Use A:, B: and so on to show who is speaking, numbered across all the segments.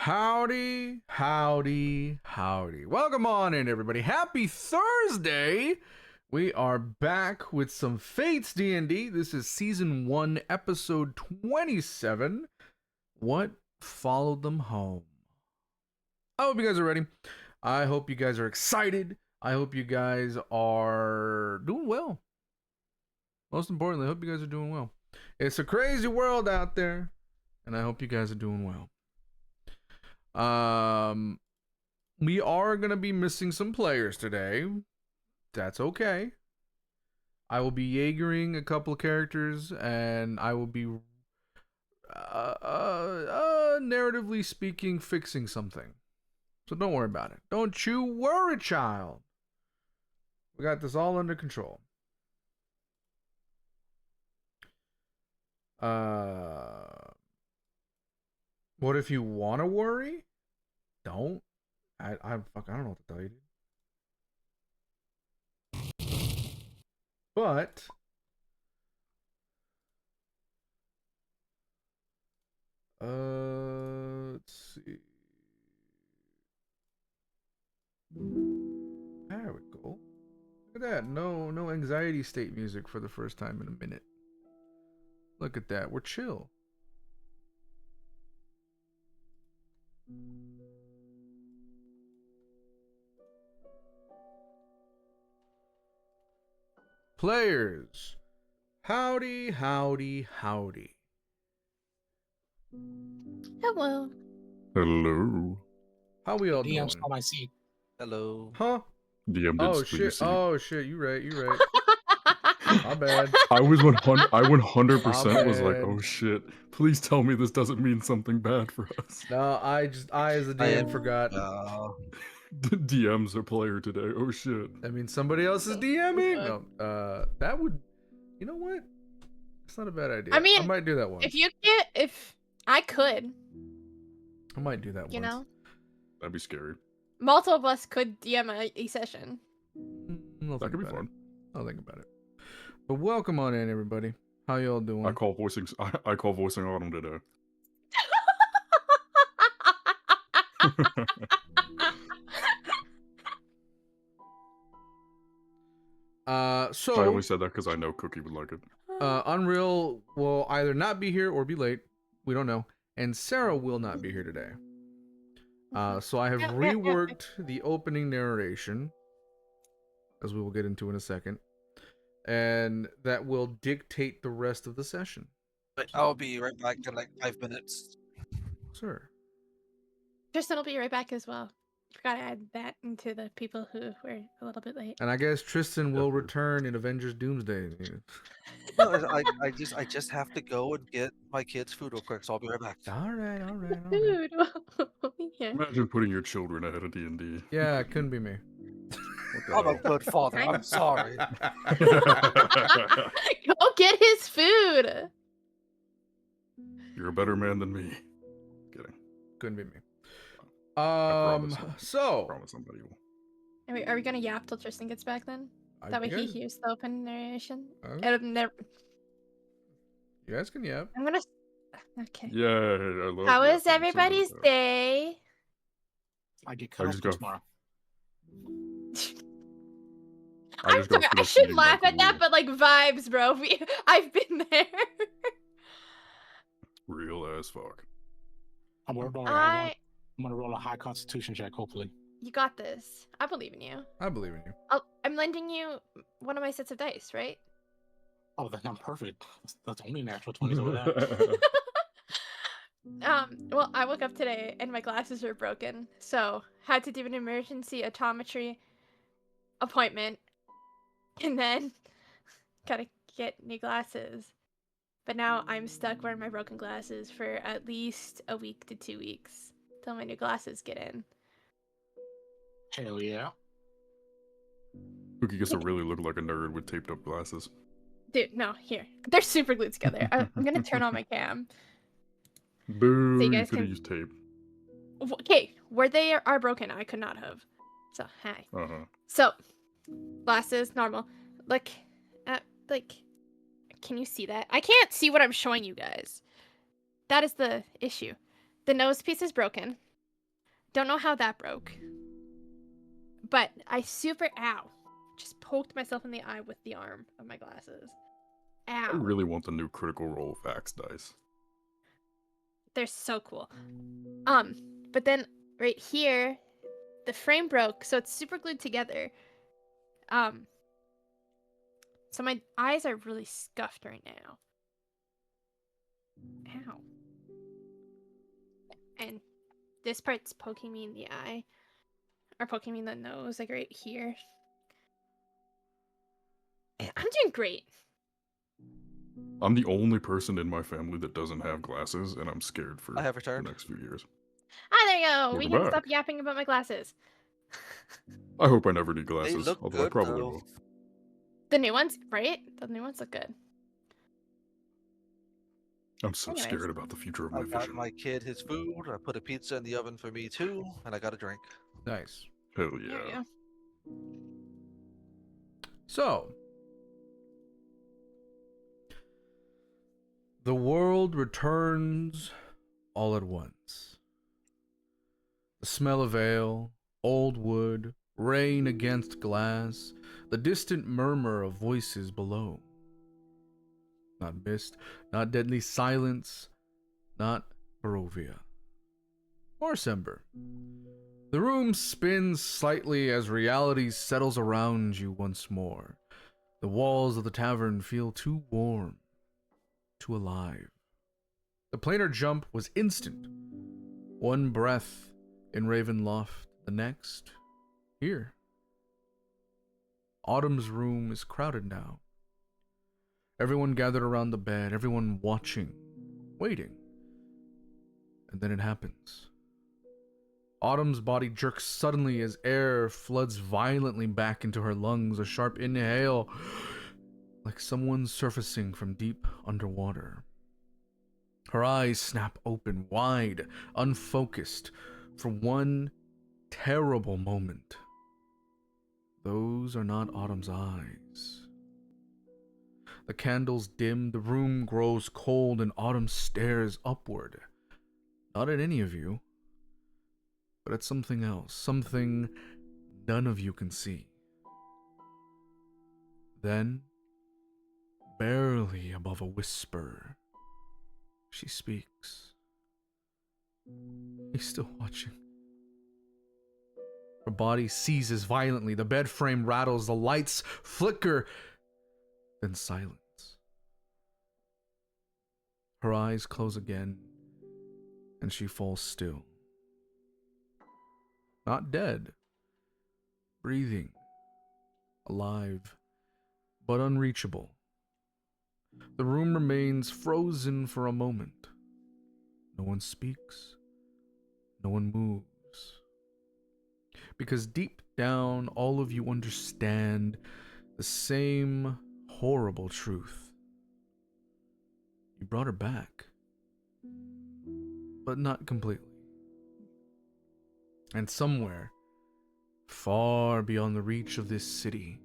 A: Howdy, howdy, howdy. Welcome on in, everybody. Happy Thursday! We are back with some Fates D&D. This is Season 1, Episode 27. What followed them home? I hope you guys are ready. I hope you guys are excited. I hope you guys are doing well. Most importantly, I hope you guys are doing well. It's a crazy world out there, and I hope you guys are doing well. We are gonna be missing some players today. That's okay. I will be Jaegering a couple of characters, and I will be, narratively speaking, fixing something. So don't worry about it. Don't you worry, child. We got this all under control. What if you want to worry? Don't. I don't know what to tell you, dude. But let's see. There we go. Look at that. No anxiety state music for the first time in a minute. Look at that. We're chill. Players, howdy, howdy, howdy.
B: Hello.
C: Hello.
A: How we all doing?
D: DM's on my seat.
E: Hello.
A: Huh?
C: DM did
A: Oh
C: split your
A: shit!
C: seat.
A: Oh shit! You right. My bad.
C: I was 100% was like,
A: bad.
C: oh shit! Please tell me this doesn't mean something bad for us.
A: No, I as a DM forgot.
C: DM's a player today. Oh shit!
A: I mean, somebody else is DMing. No, that would. You know what? It's not a bad idea.
B: I mean,
A: I might do that once.
B: If I could,
A: I might do that once.
B: you know,
C: That'd be scary.
B: multiple of us could DM a session.
C: That could be fun.
A: I'll think about it. But welcome on in, everybody. How y'all doing?
C: I call voicing Autumn today.
A: So
C: I only said that because I know Cookie would like it.
A: Unreal will either not be here or be late. We don't know. And Sarah will not be here today. So I have reworked the opening narration, as we will get into in a second, and that will dictate the rest of the session.
E: But I'll be right back in like 5 minutes.
A: Sir.
B: Tristan will be right back as well. Forgot to add that into the people who were a little bit late.
A: And I guess Tristan will return in Avengers Doomsday.
E: No, I just have to go and get my kids' food real quick, so I'll be right back.
A: All right.
B: Food. Yeah.
C: Imagine putting your children ahead of D&D.
A: Yeah, it couldn't be me.
E: I'm a good father. I'm sorry.
B: Go get his food.
C: You're a better man than me. Kidding.
A: Couldn't be me.
C: I promise somebody will.
B: Are we gonna yap till Tristan gets back then? That way he hears the open narration.
A: Okay.
B: You
A: guys can yap.
B: I'm gonna. Okay.
C: Yeah, I love
B: How
C: that.
B: was everybody's day?
D: I get cut off tomorrow.
B: I'm sorry, I shouldn't laugh at that, but like vibes, bro. I've been there.
C: Real as fuck.
D: I'm gonna roll a high constitution check, hopefully.
B: You got this. I believe in you.
A: I believe in you.
B: I'm lending you one of my sets of dice, right?
D: Oh, then I'm perfect. That's only natural 20s over that.
B: Well, I woke up today and my glasses are broken, so had to do an emergency optometry appointment, and then gotta get new glasses. But now I'm stuck wearing my broken glasses for at least a week to 2 weeks till my new glasses get in.
D: Hell yeah.
C: Cookie gets to really look like a nerd with taped up glasses.
B: Dude, no, here. They're super glued together. I'm gonna turn on my cam.
C: Boo,
B: So
C: you
B: guys
C: could have
B: can-
C: used tape.
B: Okay, where they are broken, I could not have. So, hi.
C: Uh-huh.
B: So, glasses, normal. Like, can you see that? I can't see what I'm showing you guys. That is the issue. The nose piece is broken. Don't know how that broke. But I just poked myself in the eye with the arm of my glasses. Ow.
C: I really want the new Critical Role Fax dice.
B: They're so cool. But then right here, the frame broke, so it's super glued together. So my eyes are really scuffed right now. Ow. And this part's poking me in the eye. Or poking me in the nose, like right here. I'm doing great.
C: I'm the only person in my family that doesn't have glasses, and I'm scared for
E: I have
C: the
E: returned.
C: next few years.
B: Ah, there you go. We
C: Welcome
B: can stop
C: back.
B: yapping about my glasses.
C: I hope I never need
E: They
C: glasses,
E: look
C: although I
E: good
C: probably
E: though.
C: will.
B: The new ones, right? The new ones look good.
C: I'm so
B: Anyways.
C: scared about the future of my
E: I got
C: vision.
E: my kid his food. I put a pizza in the oven for me too, and I got a drink.
A: Nice.
C: Hell
B: There you
C: yeah.
B: go.
A: So, the world returns all at once. The smell of ale, old wood, rain against glass, the distant murmur of voices below. Not mist, not deadly silence, not Barovia. Marsember. The room spins slightly as reality settles around you once more. The walls of the tavern feel too warm, too alive. The planar jump was instant. One breath in Ravenloft, the next, here. Autumn's room is crowded now. Everyone gathered around the bed, everyone watching, waiting. And then it happens. Autumn's body jerks suddenly as air floods violently back into her lungs, a sharp inhale, like someone surfacing from deep underwater. Her eyes snap open, wide, unfocused, for one terrible moment. Those are not Autumn's eyes. The candles dim, the room grows cold, and Autumn stares upward. Not at any of you, but at something else, something none of you can see. Then, barely above a whisper, she speaks. He's still watching. Her body seizes violently, the bed frame rattles, the lights flicker, then silence. Her eyes close again, and she falls still. Not dead, breathing, alive, but unreachable. The room remains frozen for a moment. No one speaks. No one moves. Because deep down, all of you understand the same horrible truth. You brought her back, but not completely. And somewhere, far beyond the reach of this city,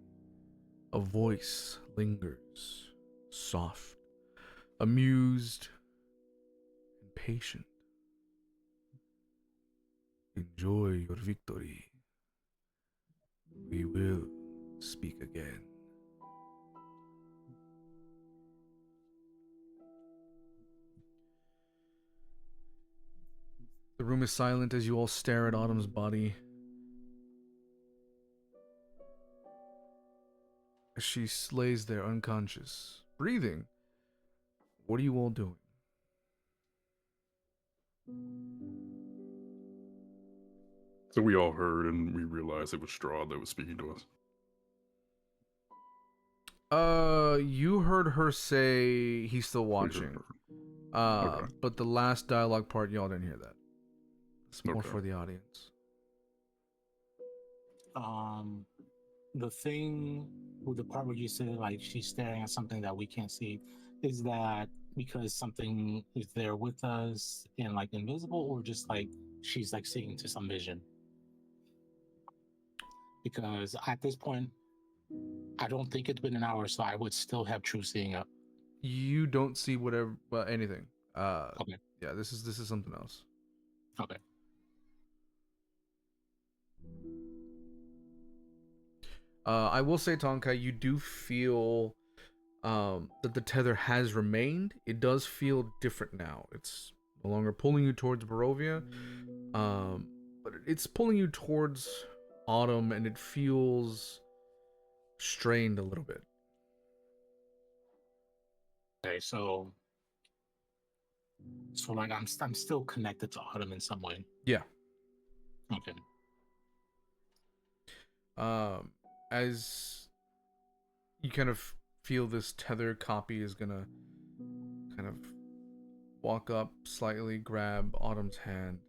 A: a voice lingers, soft, amused, and patient. Enjoy your victory. We will speak again. The room is silent as you all stare at Autumn's body. As she lays there unconscious, breathing. What are you all doing?
C: So we all heard and we realized it was Strahd that was speaking to us.
A: You heard her say he's still watching.
C: Okay.
A: But the last dialogue part, y'all didn't hear that. It's more
C: Okay.
A: for the audience.
D: The thing with the part where you said like she's staring at something that we can't see, is that because something is there with us and like invisible, or just like she's like seeing into some vision? Because at this point, I don't think it's been an hour, so I would still have true seeing up.
A: You don't see anything.
D: Okay.
A: Yeah, this is something else.
D: Okay.
A: I will say, Tonkai, you do feel that the tether has remained. It does feel different now. It's no longer pulling you towards Barovia, but it's pulling you towards Autumn, and it feels strained a little bit.
D: Okay, so like I'm still connected to Autumn in some way.
A: Yeah.
D: Okay.
A: As you kind of feel this tether, Cawpy is gonna kind of walk up slightly, grab Autumn's hand.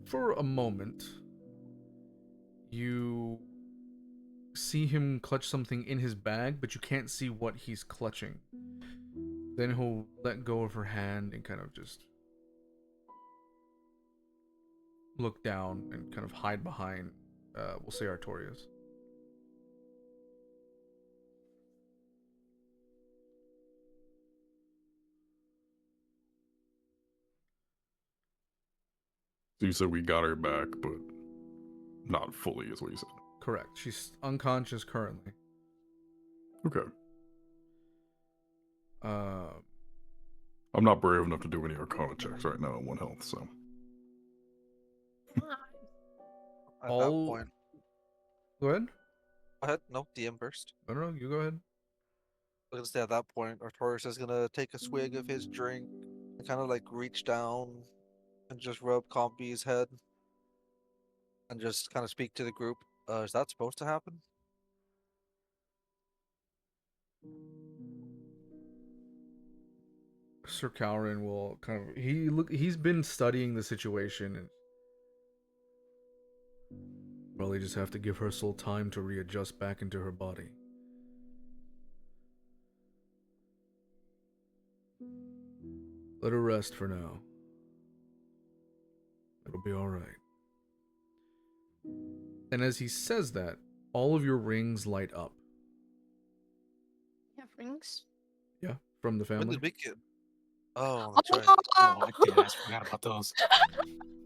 A: For a moment, you see him clutch something in his bag, but you can't see what he's clutching. Then he'll let go of her hand and kind of just look down and kind of hide behind, we'll say, Artorias.
C: So you said we got her back, but not fully, is what you said.
A: Correct. She's unconscious currently.
C: Okay.
A: I'm
C: not brave enough to do any Arcana checks right now on 1 health, so.
E: At
A: All-
E: that point,
A: Go ahead.
E: go ahead. No, DM first.
A: No, you go ahead.
E: I was gonna say at that point, Artorias is gonna take a swig of his drink and kind of like reach down and just rub Cawpy's head and just kind of speak to the group. Is that supposed to happen?
A: Sir Calrin will kind of he's been studying the situation, and probably just have to give her soul time to readjust back into her body. Let her rest for now. It'll be all right. And as he says that, all of your rings light up.
B: You have rings?
A: Yeah, from the
E: When
A: family.
E: did we get? Oh, that's right.
D: Oh, I forgot about those.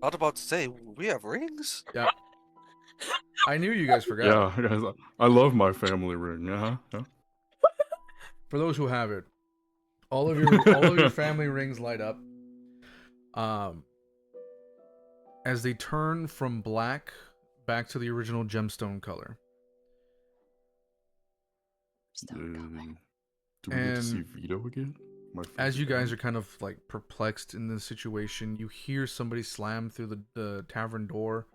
E: I was about to say we have rings.
A: Yeah. I knew you guys forgot.
C: Yeah, guys, I love my family ring. Yeah.
A: For those who have it, all of your family rings light up. As they turn from black back to the original gemstone color.
C: Do we get to see Vito again?
A: As you guys are kind of like perplexed in this situation, you hear somebody slam through the tavern door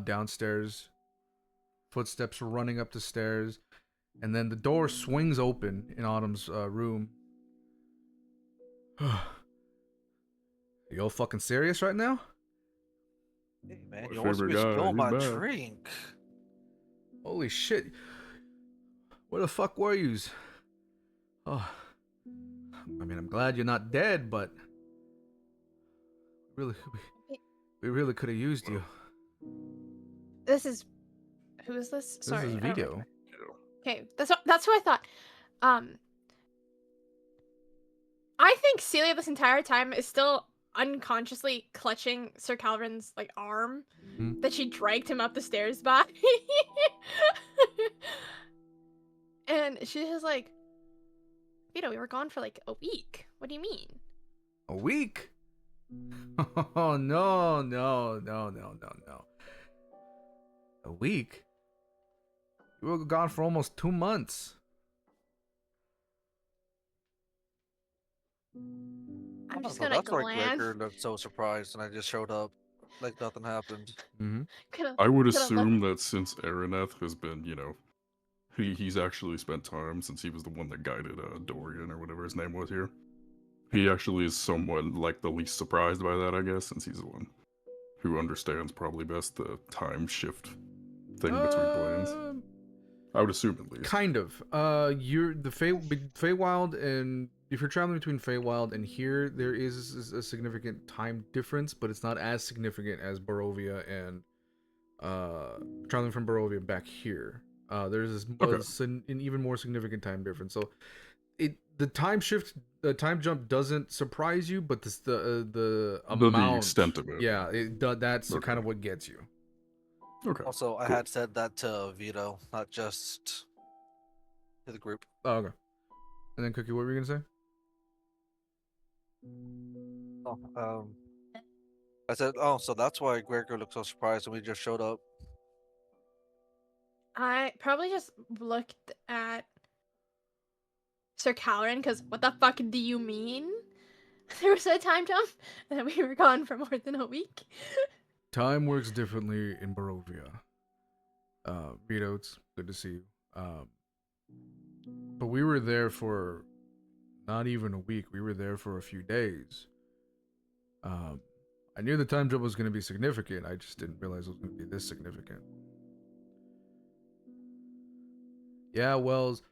A: downstairs. Footsteps running up the stairs, and then the door swings open in Autumn's room. You all fucking serious right now?
E: Hey man,
C: My
E: you almost
C: favorite
E: be
C: guy,
E: spilling
C: he's
E: my
C: back.
E: drink.
A: Holy shit! Where the fuck were yous? Oh, I mean, I'm glad you're not dead, but we really could have used you.
B: Who is this? Sorry.
A: This is
B: I don't
A: Vito.
B: remember. Okay, that's who I thought. I think Silia this entire time is still unconsciously clutching Sir Calvin's like arm that she dragged him up the stairs by. And she's just like, Vito, we were gone for like a week. What do you mean?
A: A week? Oh no. A week? You were gone for almost 2 months.
B: I'm just
E: So
B: gonna
E: that's why
B: glance.
E: Gregor looked so surprised, and I just showed up like nothing happened.
C: I would
B: Gonna
C: assume that since Araneth has been, he's actually spent time since he was the one that guided Dorian or whatever his name was here. He actually is somewhat like the least surprised by that, I guess, since he's the one who understands probably best the time shift thing between planes. I would assume at least.
A: Kind of. You're the Feywild, and if you're traveling between Feywild and here, there is a significant time difference, but it's not as significant as Barovia and traveling from Barovia back here. There's an even more significant time difference. So, the time jump doesn't surprise you, but the amount,
C: the extent of it.
A: yeah, that's kind of what gets you.
C: Okay.
E: Also, I
C: cool.
E: had said that to Vito, not just to the group.
A: Oh, okay. And then Cookie, what were you gonna say?
E: Oh, I said, oh, so that's why Gregor looked so surprised when we just showed up.
B: I probably just looked at Sir Calrin because what the fuck do you mean? There was a time jump and we were gone for more than a week.
A: Time works differently in Barovia. Vito, it's good to see you. But we were there for not even a week. We were there for a few days. I knew the time jump was going to be significant. I just didn't realize it was going to be this significant. Yeah, Wells,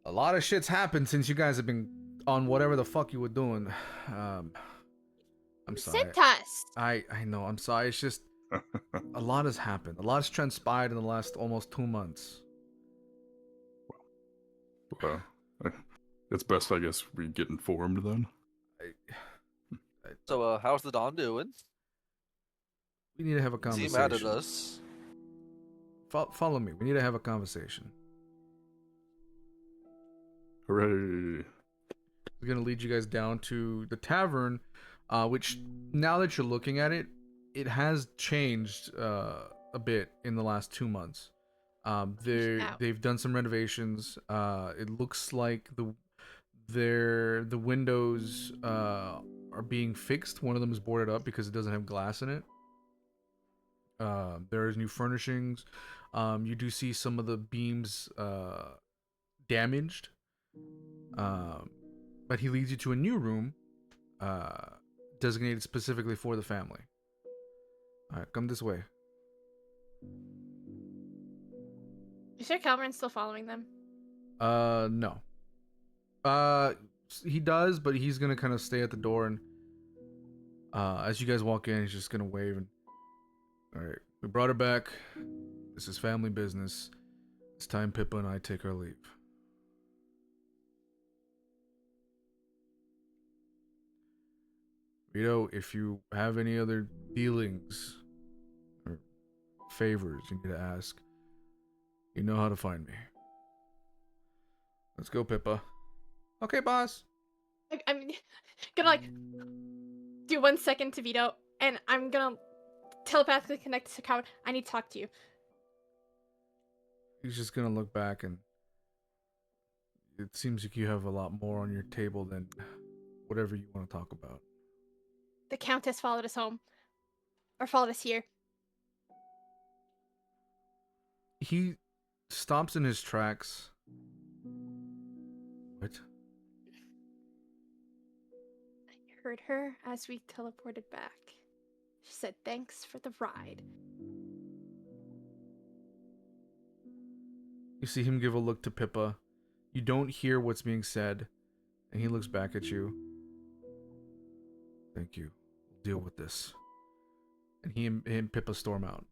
A: a lot of shit's happened since you guys have been on whatever the fuck you were doing. I'm sorry.
B: Sent us.
A: I know. I'm sorry. It's just a lot has happened. A lot has transpired in the last almost 2 months.
C: Well, it's best, I guess, we get informed then.
E: So, how's the Don doing?
A: We need to have a
E: Is
A: conversation.
E: he mad at us?
A: Follow me. We need to have a conversation.
C: Hooray!
A: We're gonna lead you guys down to the tavern, which now that you're looking at it, it has changed a bit in the last 2 months. They've done some renovations. It looks like the windows are being fixed. One of them is boarded up because it doesn't have glass in it. There's new furnishings. You do see some of the beams damaged. But he leads you to a new room designated specifically for the family. Alright, come this way.
B: Is Sir Calrin still following them?
A: No. He does, but he's gonna kind of stay at the door, and as you guys walk in, he's just gonna wave and, alright, we brought her back. This is family business. It's time Pippa and I take our leave. Vito, if you have any other dealings or favors you need to ask, you know how to find me. Let's go, Pippa. Okay, boss.
B: I'm gonna do 1 second to Vito, and I'm gonna telepathically connect to Sir Calrin. I need to talk to you.
A: He's just gonna look back, and it seems like you have a lot more on your table than whatever you want to talk about.
B: The Countess followed us home. Or followed us here.
A: He stops in his tracks. What?
B: I heard her as we teleported back. She said thanks for the ride.
A: You see him give a look to Pippa. You don't hear what's being said, and he looks back at you. Thank you. We'll deal with this. And he and Pippa storm out.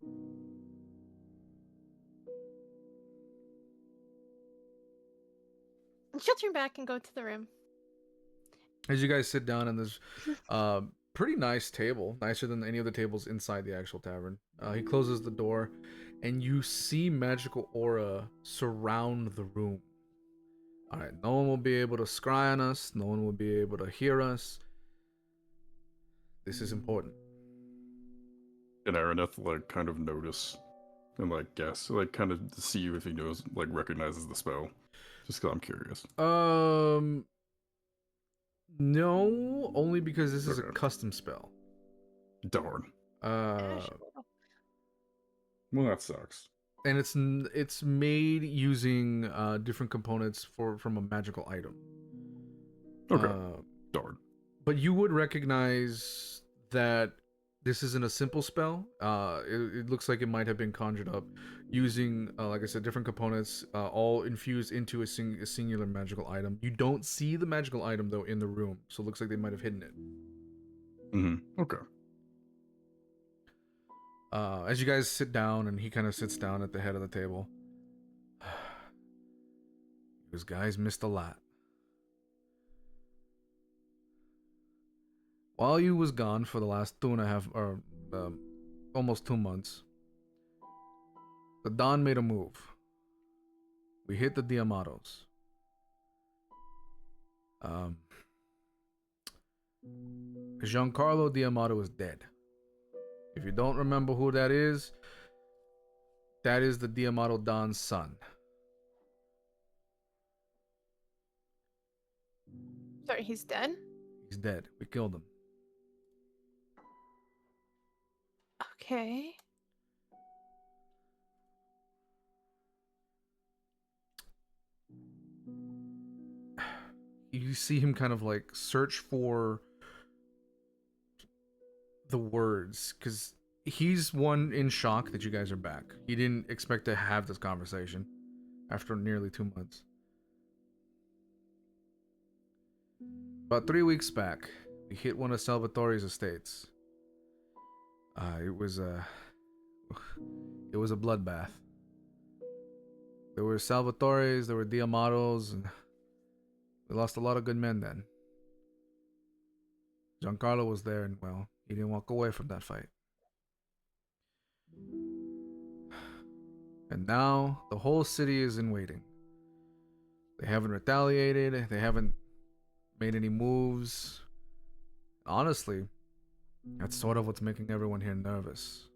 B: And she'll turn back and go to the room.
A: As you guys sit down in this pretty nice table, nicer than any of the tables inside the actual tavern, he closes the door, and you see magical aura surround the room. Alright, no one will be able to scry on us, no one will be able to hear us. This is important.
C: And Araneth, like, kind of notice and, like, guess, like, kind of see if he knows, like, recognizes the spell. Just because I'm curious.
A: No, only because this is a
C: Okay.
A: custom spell.
C: Darn.
A: Uh,
C: Well, that sucks.
A: and it's made using different components from a magical item.
C: Okay. Darn.
A: But you would recognize that this isn't a simple spell. It looks like it might have been conjured up using, like I said, different components, all infused into a singular magical item. You don't see the magical item, though, in the room, so it looks like they might have hidden it.
C: Mm-hmm. Okay.
A: As you guys sit down, and he kind of sits down at the head of the table. Those guys missed a lot. While you was gone for the last 2.5 or almost 2 months, The Don made a move. We hit the Diamatos. Giancarlo Diamato is dead. If you don't remember who that is the Diamato Don's son.
B: Sorry, he's dead?
A: He's dead. We killed him.
B: Okay.
A: You see him kind of like search for the words, because he's one in shock that you guys are back. He didn't expect to have this conversation after nearly 2 months. About 3 weeks back, we hit one of Salvatore's estates. It was a bloodbath. There were Salvatores, there were Diamatos, and we lost a lot of good men then. Giancarlo was there, and well, he didn't walk away from that fight. And now the whole city is in waiting. They haven't retaliated, they haven't made any moves. Honestly, that's sort of what's making everyone here nervous.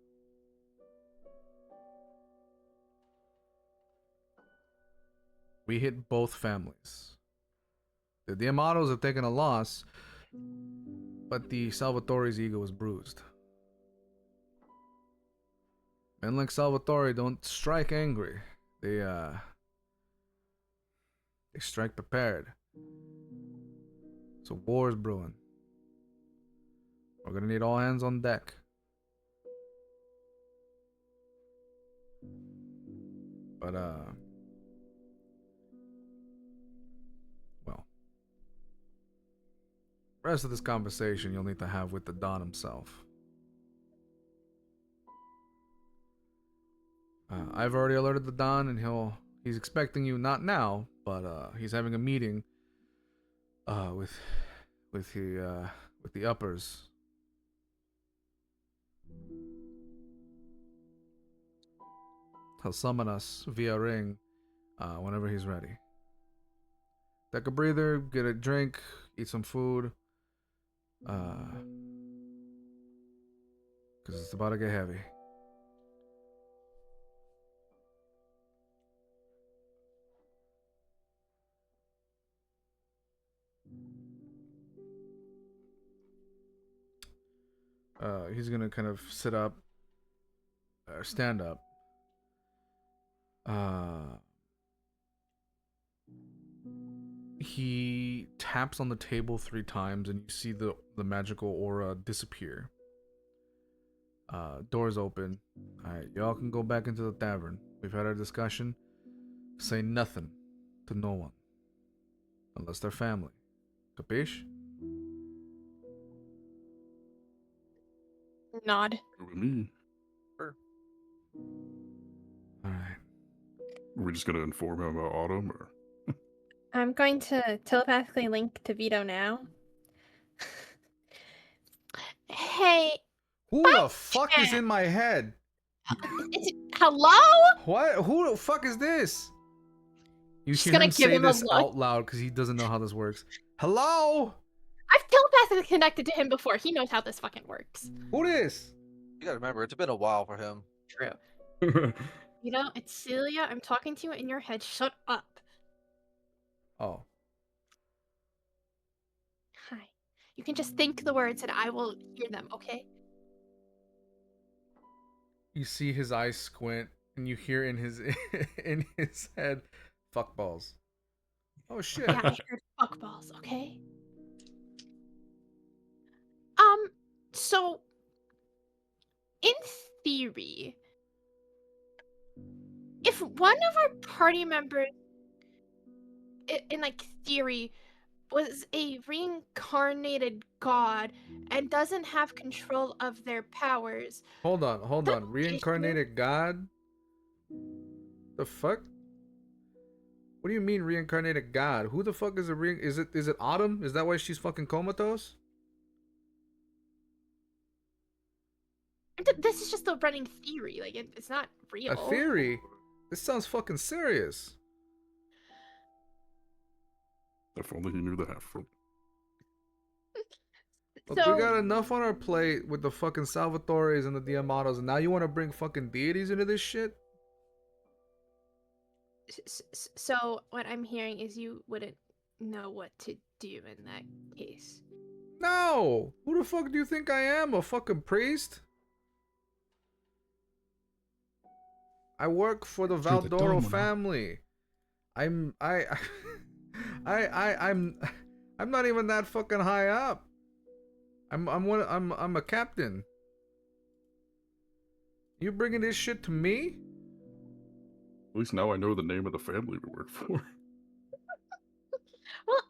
A: We hit both families. The Diamatos have taken a loss, but the Salvatore's ego is bruised. Men like Salvatore don't strike angry. They strike prepared. So war is brewing. We're gonna need all hands on deck. But well, the rest of this conversation you'll need to have with the Don himself. I've already alerted the Don, and he's expecting you, not now, but he's having a meeting with the uppers. He'll summon us via ring whenever he's ready. Take a breather, get a drink, eat some food, because it's about to get heavy. He's gonna kind of sit up, or stand up. He taps on the table 3 times, and you see the magical aura disappear. Doors open. Alright, y'all can go back into the tavern. We've had our discussion. Say nothing to no one. Unless they're family. Capiche?
B: Nod.
C: With me.
E: Sure.
A: Alright.
C: Are we just gonna inform him about Autumn, or?
B: I'm going to telepathically link to Vito now. Hey,
A: Who the fuck is in my head?
B: hello?
A: What? Who the fuck is this? You
B: She's
A: hear
B: gonna
A: him
B: give
A: say
B: him a
A: this
B: look.
A: out loud because he doesn't know how this works. Hello?
B: I've telepathically connected to him before. He knows how this fucking works.
A: Who this?
E: You gotta remember, it's been a while for him.
B: True. You know, it's Silia. I'm talking to you in your head. Shut up.
A: Oh.
B: Hi. You can just think the words and I will hear them, okay?
A: You see his eyes squint, and you hear in his in his head, "Fuck balls." Oh shit!
B: Yeah, I heard fuckballs, okay? So, in theory, if one of our party members, in like theory, was a reincarnated god and doesn't have control of their powers.
A: Hold on. Reincarnated god? The fuck? What do you mean reincarnated god? Who the fuck is is it Autumn? Is that why she's fucking comatose?
B: This is just a running theory. Like it's not real.
A: A theory? This sounds fucking serious.
C: If only he knew the half of it.
A: Look, we got enough on our plate with the fucking Salvatores and the Diamatos, and now you want to bring fucking deities into this shit?
B: So what I'm hearing is you wouldn't know what to do in that case.
A: No! Who the fuck do you think I am? A fucking priest? I work for the
C: You're the
A: Valdoro
C: domino.
A: family. I'm not even that fucking high up. I'm a captain. You bringing this shit to me?
C: At least now I know the name of the family we work for.
B: Well,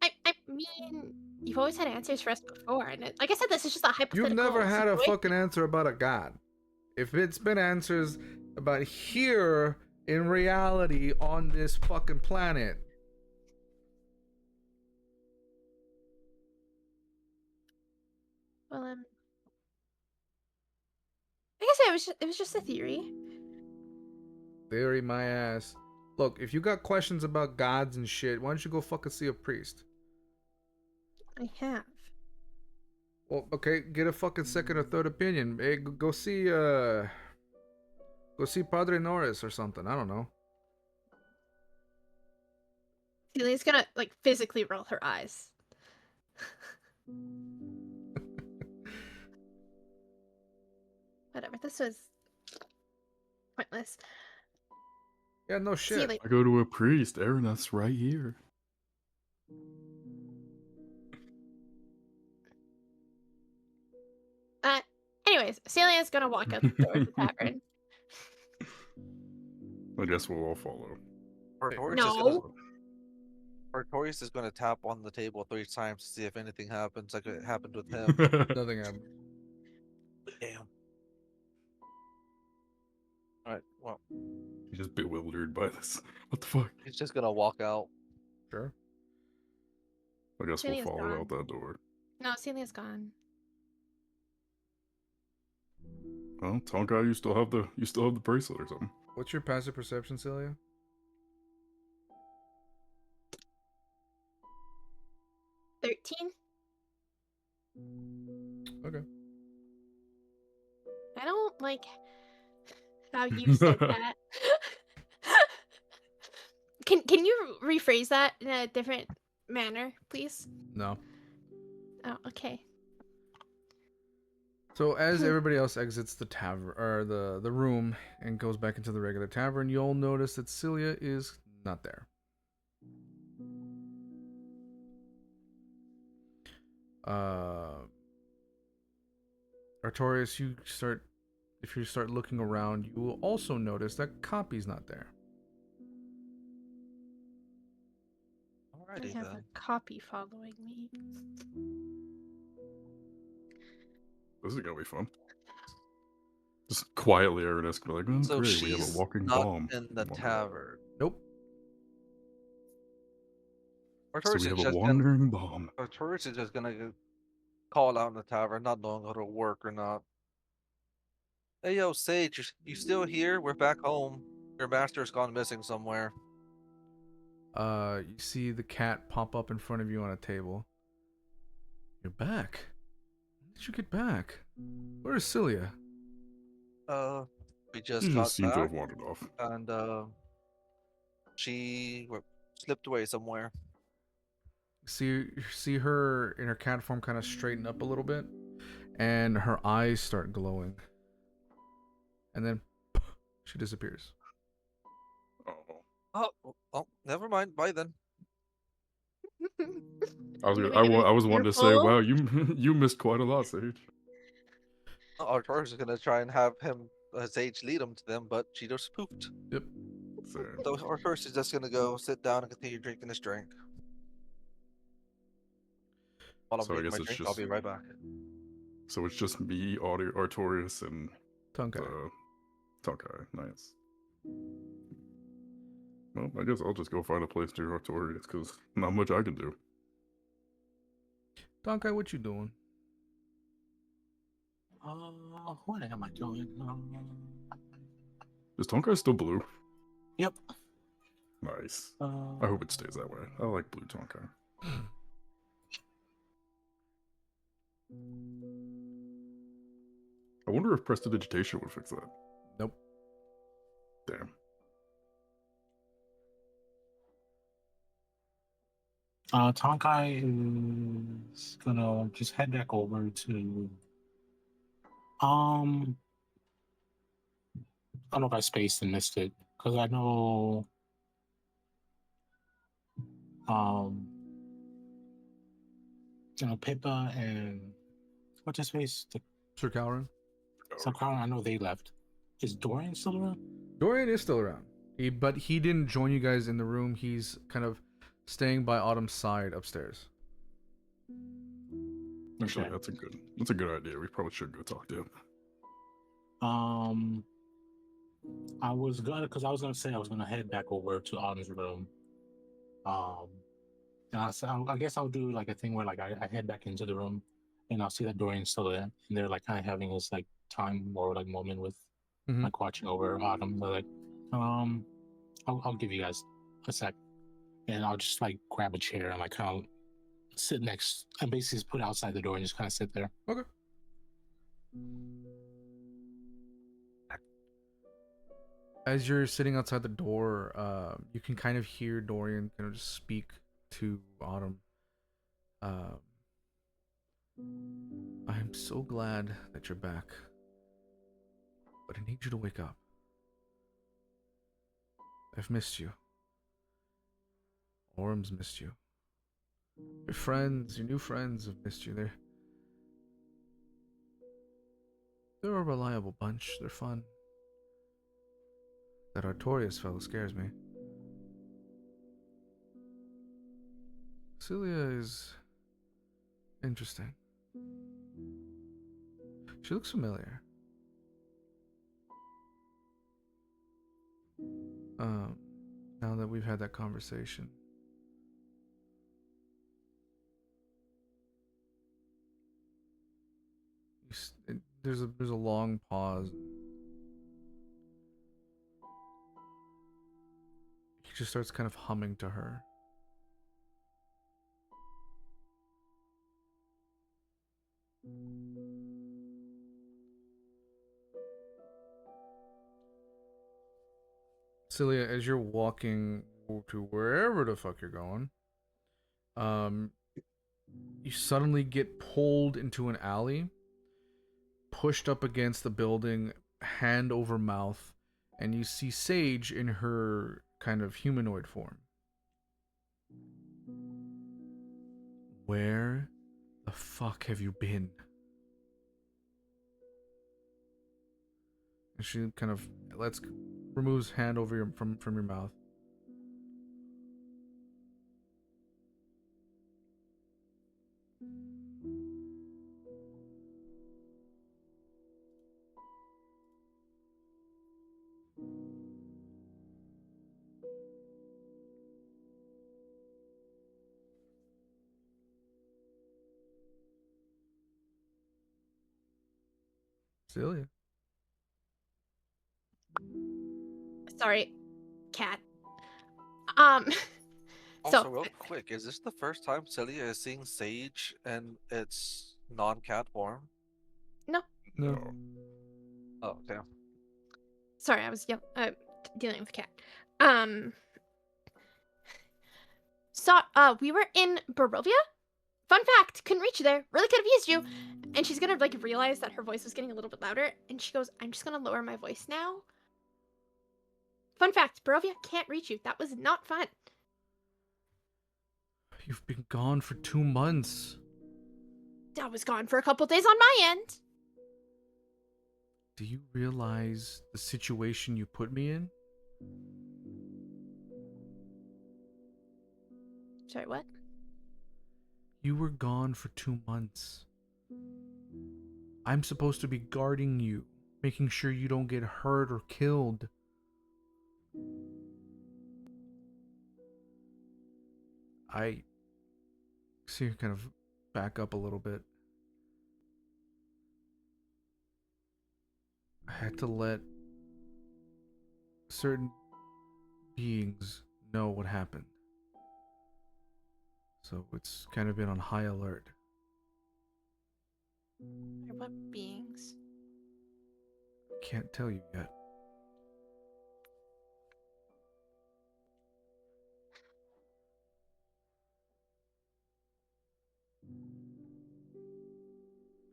B: I mean, you've always had answers for us before, and like I said, this is just a hypothetical.
A: You've never had a
B: situation.
A: fucking answer about a god. If it's been answers about here in reality on this fucking planet.
B: Well, like I said, it was just a theory.
A: Theory my ass. Look, if you got questions about gods and shit, why don't you go fucking see a priest?
B: I have.
A: Well, okay, get a fucking second or third opinion. Hey, go see Padre Norris or something. I don't know.
B: Celia's gonna like physically roll her eyes. Whatever. This was pointless.
A: Yeah, no
B: See you
A: shit.
B: later.
C: I go to a priest. Araneth's right here.
B: Anyways, Celia's gonna walk out the door of the tavern.
C: I guess we'll all follow.
B: No.
E: Artorias is gonna tap on the table 3 times to see if anything happens, like it happened with him.
A: Nothing happened.
E: Damn. Alright, well,
C: He's just bewildered by this. What the fuck?
E: he's just gonna walk out.
A: Sure.
C: I guess
B: Celia's
C: we'll follow
B: gone.
C: out that door.
B: No, Celia's gone.
C: Well, Tonkai, you still have the bracelet or something.
A: What's your passive perception, Silia?
B: 13?
A: Okay.
B: I don't like how you said that. Can you rephrase that in a different manner, please?
A: No.
B: Oh, okay.
A: So as everybody else exits the tavern or the room and goes back into the regular tavern, you'll notice that Silia is not there. Artorias, if you start looking around, you will also notice that Cawpy's not there.
B: I
E: Alrighty
B: have
E: then.
B: a copy following me.
C: This is gonna be fun. Just quietly, Araneth be like, oh,
E: So
C: great, we have
E: she's
C: a walking
E: not
C: bomb.
E: in the tavern.
A: Nope.
C: So
E: Artorias
C: we
E: is
C: have a
E: just
C: wandering bomb.
E: Artorias is just gonna call out in the tavern, not knowing how to work or not. Hey yo, Sage, you still here? We're back home. Your master's gone missing somewhere.
A: You see the cat pop up in front of you on a table. You're back. When did you get back? Where is Silia?
E: We just
C: She
E: got
C: just seemed to have
E: back,
C: wandered off.
E: and she slipped away somewhere.
A: See her in her cat form kind of straighten up a little bit, and her eyes start glowing. And then she disappears.
C: Oh.
E: Oh, never mind. Bye then.
C: I was
B: Maybe
C: I,
B: get
C: wa-
B: a
C: I was wanting to say,
B: earful?
C: wow, you missed quite a lot, Sage.
E: Artorias is gonna try and have him, Sage, lead him to them, but she just pooped.
A: Yep.
C: Same.
E: So Artorias is just gonna go sit down and continue drinking his drink. While I'm
C: So I
E: drinking
C: guess
E: my
C: it's
E: drink, I'll be
C: just-
E: right back.
C: So it's just me, Artorias, and
A: Tonkai.
C: Tonkai. Nice. Well, I guess I'll just go find a place near Artorias, because not much I can do.
A: Tonkai, what you doing?
D: What am I doing?
C: Is Tonkai still blue?
D: Yep.
C: Nice. I hope it stays that way. I like blue Tonkai. I wonder if prestidigitation would fix that.
A: Nope.
C: Damn.
D: Tonkai is gonna just head back over to I don't know if I spaced and missed it because I know Pippa and what's his face?
A: Sir Calran.
D: So Crown, I know they left. Is Dorian still around?
A: Dorian is still around. But he didn't join you guys in the room. He's kind of staying by Autumn's side upstairs.
C: Actually,
D: Okay.
C: that's a good idea. We probably should go talk to him.
D: I was gonna say I was gonna head back over to Autumn's room. And I guess I'll do like a thing where like I head back into the room and I'll see that Dorian's still there and they're like kind of having this like time or like moment with like watching over Autumn. They're like, I'll give you guys a sec, and I'll just like grab a chair and like kind of sit next and basically just put it outside the door and just kind of sit there.
A: Okay. As you're sitting outside the door, you can kind of hear Dorian kind of just speak to Autumn. I'm so glad that you're back, but I need you to wake up. I've missed you. Orm's missed you. Your friends, your new friends have missed you. They're a reliable bunch. They're fun. That Artorias fellow scares me. Silia is interesting. She looks familiar. Now that we've had that conversation. There's a long pause. He just starts kind of humming to her. Silia, as you're walking to wherever the fuck you're going, you suddenly get pulled into an alley, pushed up against the building, hand over mouth, and you see Sage in her kind of humanoid form. Where the fuck have you been? And she kind of removes hand over your from your mouth. Silia.
B: Sorry, cat.
E: Also,
B: So
E: real quick, is this the first time Celia is seeing Sage and its non-cat form?
B: no.
A: No.
E: Oh, damn.
B: Sorry, I was dealing with a cat. So we were in Barovia. Fun fact, couldn't reach you there. Really could have used you. And she's gonna like realize that her voice was getting a little bit louder, and she goes, "I'm just gonna lower my voice now." Fun fact, Barovia can't reach you. That was not fun.
A: You've been gone for 2 months.
B: I was gone for a couple days on my end.
A: Do you realize the situation you put me in?
B: Sorry, what?
A: You were gone for 2 months. I'm supposed to be guarding you, making sure you don't get hurt or killed. I see her kind of back up a little bit. had to let certain beings know what happened. So it's kind of been on high alert.
B: Or what beings?
A: Can't tell you yet.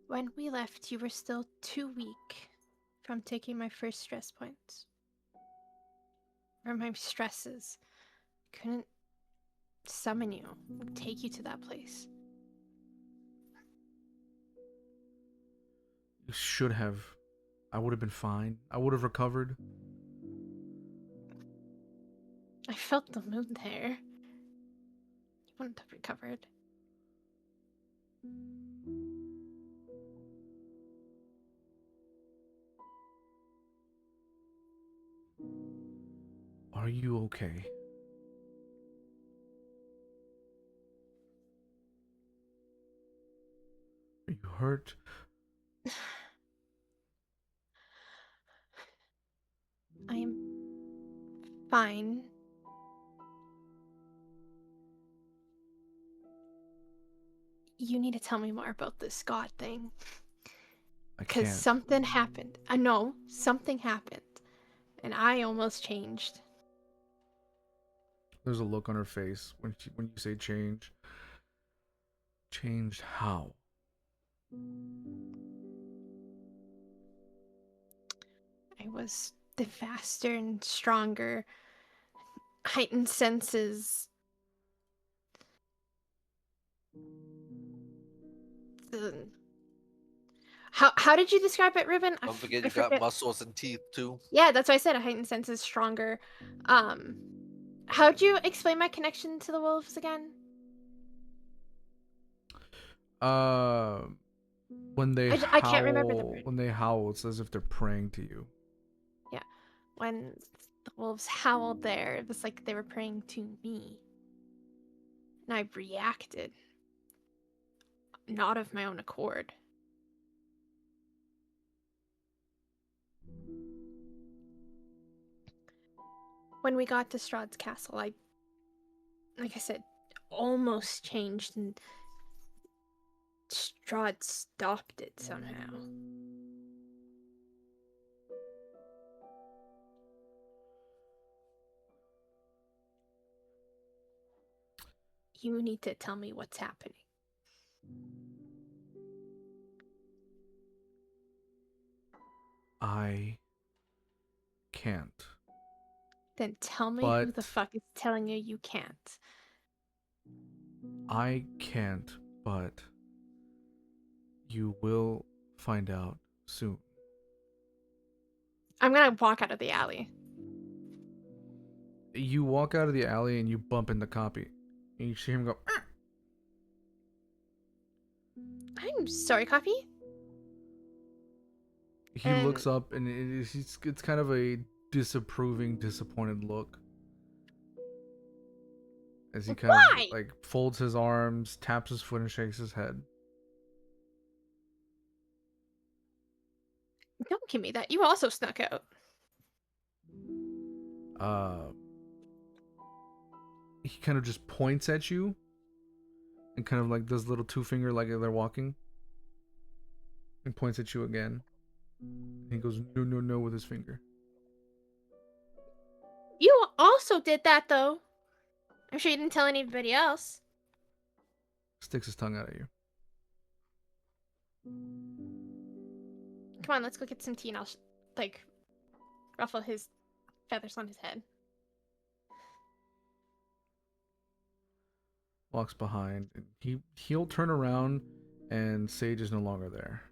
B: When we left, you were still too weak from taking my first stress points. Or my stresses. Couldn't summon you, take you to that place.
A: You should have. I would have been fine. I would have recovered.
B: I felt the moon there. You wouldn't have recovered.
A: Are you okay? Are you hurt?
B: I am fine. You need to tell me more about this God thing.
A: I
B: Because
A: can't.
B: something happened. I know, something happened. And I almost changed.
A: There's a look on her face when you say change. Changed how?
B: I was the faster and stronger. Heightened senses. How did you describe it, Ruben?
E: Don't forget
B: I
E: you got
B: forget.
E: muscles and teeth too.
B: Yeah, that's why I said a heightened senses stronger. How'd you explain my connection to the wolves again?
A: When they
B: I can't remember the word.
A: when they howl, it's as if they're praying to you.
B: Yeah, when the wolves howled there, it was like they were praying to me. And I reacted. Not of my own accord. When we got to Strahd's castle, like I said, almost changed, and Strahd stopped it somehow. You need to tell me what's happening.
A: I can't.
B: Then tell me who the
A: But-
B: fuck is telling you can't.
A: I can't, but you will find out soon.
B: I'm gonna walk out of the alley.
A: You walk out of the alley and you bump into Cawpy. And you see him go, "Ah!"
B: I'm sorry, Cawpy.
A: He
B: And-
A: looks up and it's kind of a disapproving, disappointed look. As he kind
B: Why?
A: of like folds his arms, taps his foot, and shakes his head.
B: Don't give me that. You also snuck out.
A: He kind of just points at you and kind of like does little two finger like they're walking. And points at you again. And he goes, no, no, no, with his finger.
B: You also did that, though. I'm sure you didn't tell anybody else.
A: Sticks his tongue out at you.
B: Come on, let's go get some tea and I'll, ruffle his feathers on his head.
A: Walks behind. And he'll turn around and Sage is no longer there.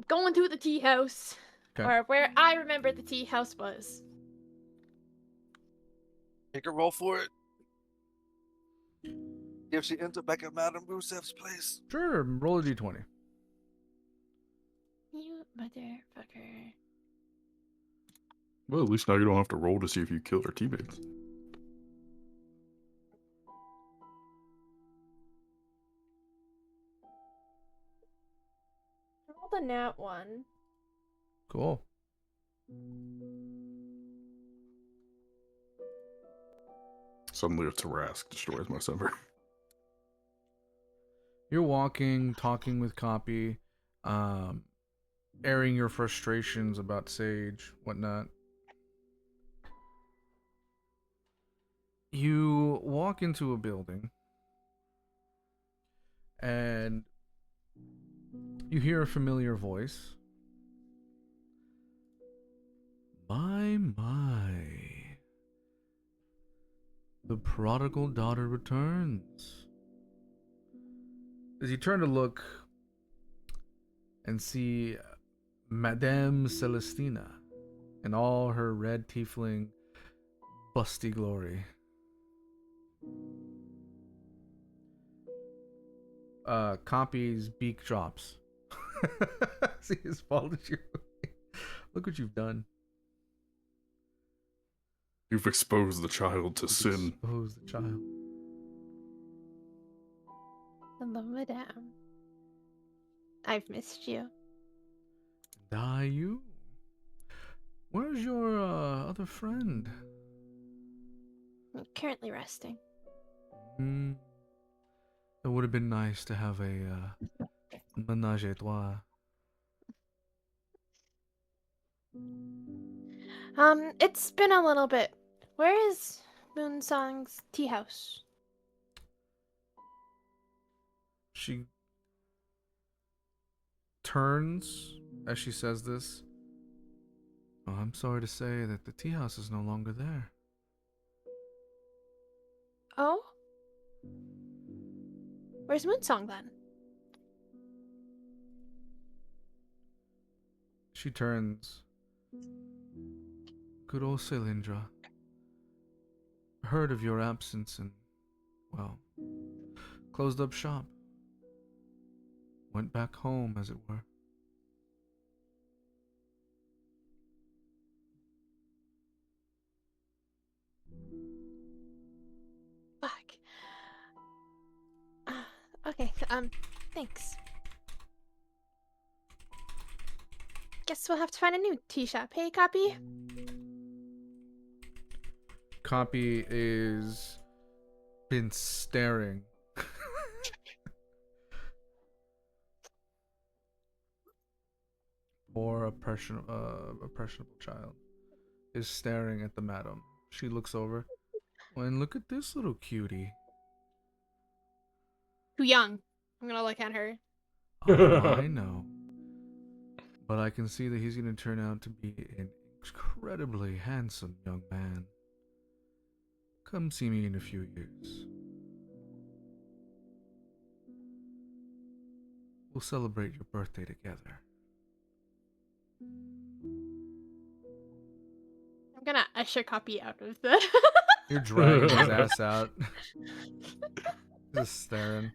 B: Going to the tea house.
A: Okay.
B: Or where I remember the tea house was.
E: Make a roll for it. If she ends up back at Madame Rusev's place.
A: Sure, roll a d20.
B: You motherfucker.
C: Well, at least now you don't have to roll to see if you killed our teammates.
B: I rolled a nat 1.
A: Cool.
C: Suddenly a Tarask destroys Marsember.
A: You're walking, talking with Cawpy, airing your frustrations about Sage, whatnot. You walk into a building, and you hear a familiar voice. My. The prodigal daughter returns. As you turn to look and see Madame Celestina in all her red tiefling busty glory. Cawpy's beak drops. See his fall at you. Look what you've done.
C: You've exposed the child to sin.
A: Expose the child.
B: Hello, madame. I've missed you.
A: Die you. Where's your other friend?
B: I'm currently resting.
A: It would have been nice to have a menage a trois.
B: It's been a little bit. Where is Moonsong's tea house?
A: She turns as she says this. Oh, I'm sorry to say that the tea house is no longer there.
B: Oh? Where's Moonsong then?
A: She turns. Good old Cylindra. Heard of your absence and, well, closed up shop. Went back home, as it were.
B: Fuck. Okay, thanks. Guess we'll have to find a new tea shop. Hey, Cawpy?
A: Cawpy is been staring. Poor impressionable child is staring at the madam. She looks over. Well, and look at this little cutie.
B: Too young. I'm gonna look at her.
A: Oh, I know. But I can see that he's going to turn out to be an incredibly handsome young man. Come see me in a few years. We'll celebrate your birthday together.
B: I'm gonna usher Cawpy out of the...
A: You're dragging his ass out. Just staring.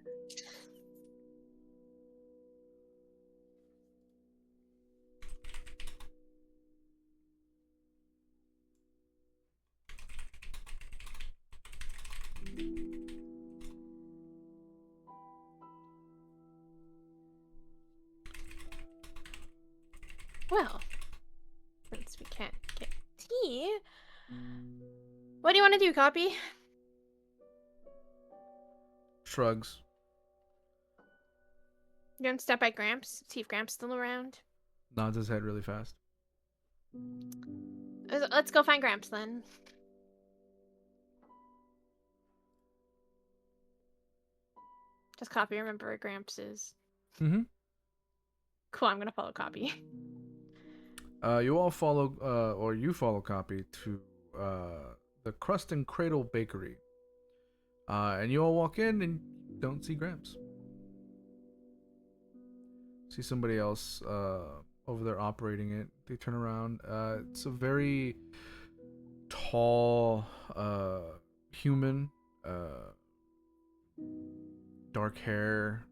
B: Well, since we can't get tea, what do you want to do, Cawpy?
A: Shrugs.
B: You gonna stop by Gramps? See if Gramps still around?
A: Nods his head really fast.
B: Let's go find Gramps then. Does Cawpy remember where Gramps is?
A: Mm-hmm.
B: Cool, I'm gonna follow Cawpy.
A: You all follow, or you follow Cawpy to the Crust and Cradle Bakery. And you all walk in and don't see Gramps. See somebody else over there operating it. They turn around. It's a very tall human. Dark hair,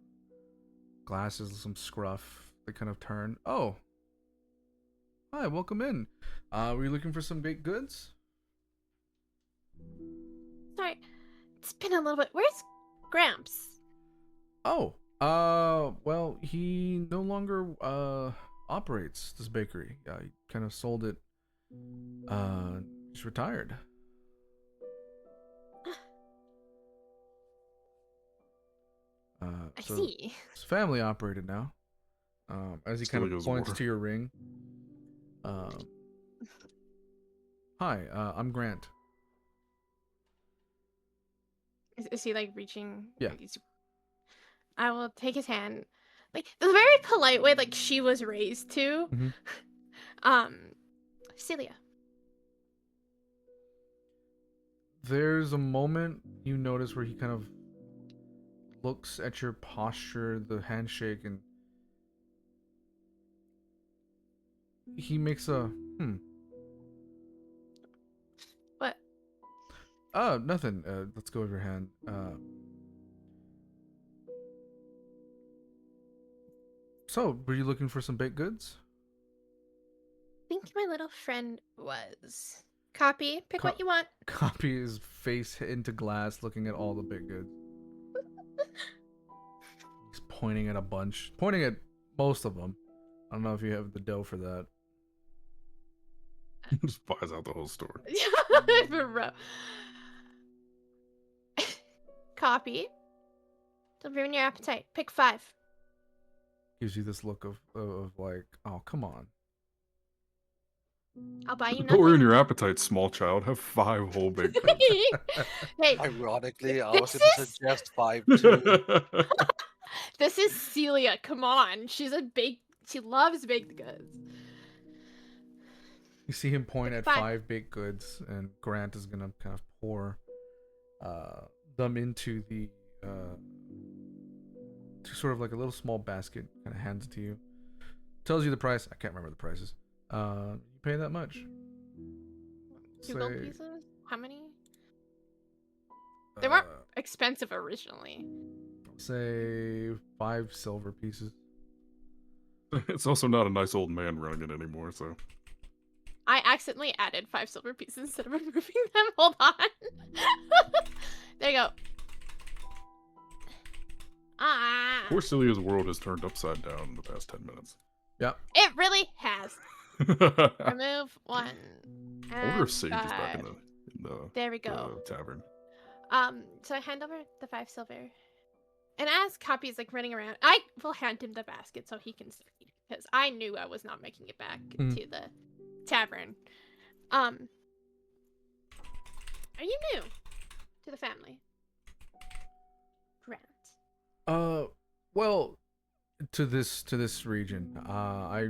A: glasses, some scruff. They kind of turn. Oh, Hi, welcome in. Were you looking for some baked goods?
B: Sorry, it's been a little bit. Where's Gramps?
A: Oh, well, he no longer operates this bakery. He kind of sold it. He's retired.
B: I
A: So
B: see.
A: it's family operated now. As he kind of
C: Silia's
A: points
C: war.
A: to your ring. Hi, I'm Grant.
B: Is he like reaching?
A: Yeah.
B: Like, I will take his hand, like the very polite way, like she was raised to.
A: Mhm.
B: Silia.
A: There's a moment you notice where he kind of looks at your posture, the handshake, and he makes a
B: What?
A: Nothing. Let's go with your hand. So, were you looking for some baked goods?
B: I think my little friend was. Cawpy, pick what you want.
A: Cawpy his face into glass, looking at all the baked goods. He's pointing at a bunch, pointing at most of them. I don't know if you have the dough for that.
C: Just buys out the whole store.
B: Bro. Cawpy. Don't ruin your appetite. Pick 5.
A: Gives you this look of like, oh, come on.
B: I'll buy you
C: Don't ruin
B: nothing.
C: your appetite, small child. Have 5 whole baked goods.
B: Hey,
E: Ironically, I was
B: This
E: going to
B: is-
E: suggest 5 too.
B: this is Silia. Come on. She loves baked goods.
A: You see him point at
B: Pick 5.
A: 5 baked goods, and Grant is gonna kind of pour them into the to sort of like a little small basket. Kind of hands it to you. Tells you the price. I can't remember the prices. You pay that much.
B: 2 gold
A: Say,
B: pieces? How many? They weren't
A: uh,
B: expensive originally.
A: say 5 silver pieces.
C: It's also not a nice old man running it anymore, so.
B: I accidentally added 5 silver pieces instead of removing them. Hold on. There you go. Ah.
C: Poor Cilia's world has turned upside down in the past 10 minutes.
A: Yep.
B: It really has.
C: I
B: Remove 1.
C: wonder if Sage
B: and
C: is back in
B: 5.
C: the
B: There we go.
C: tavern.
B: So I hand over the 5 silver. And as Cawpy is like running around, I will hand him the basket so he can see. Because I knew I was not making it back
A: Mhm.
B: to the tavern. Are you new to the family? Grant.
A: Well, to this region. I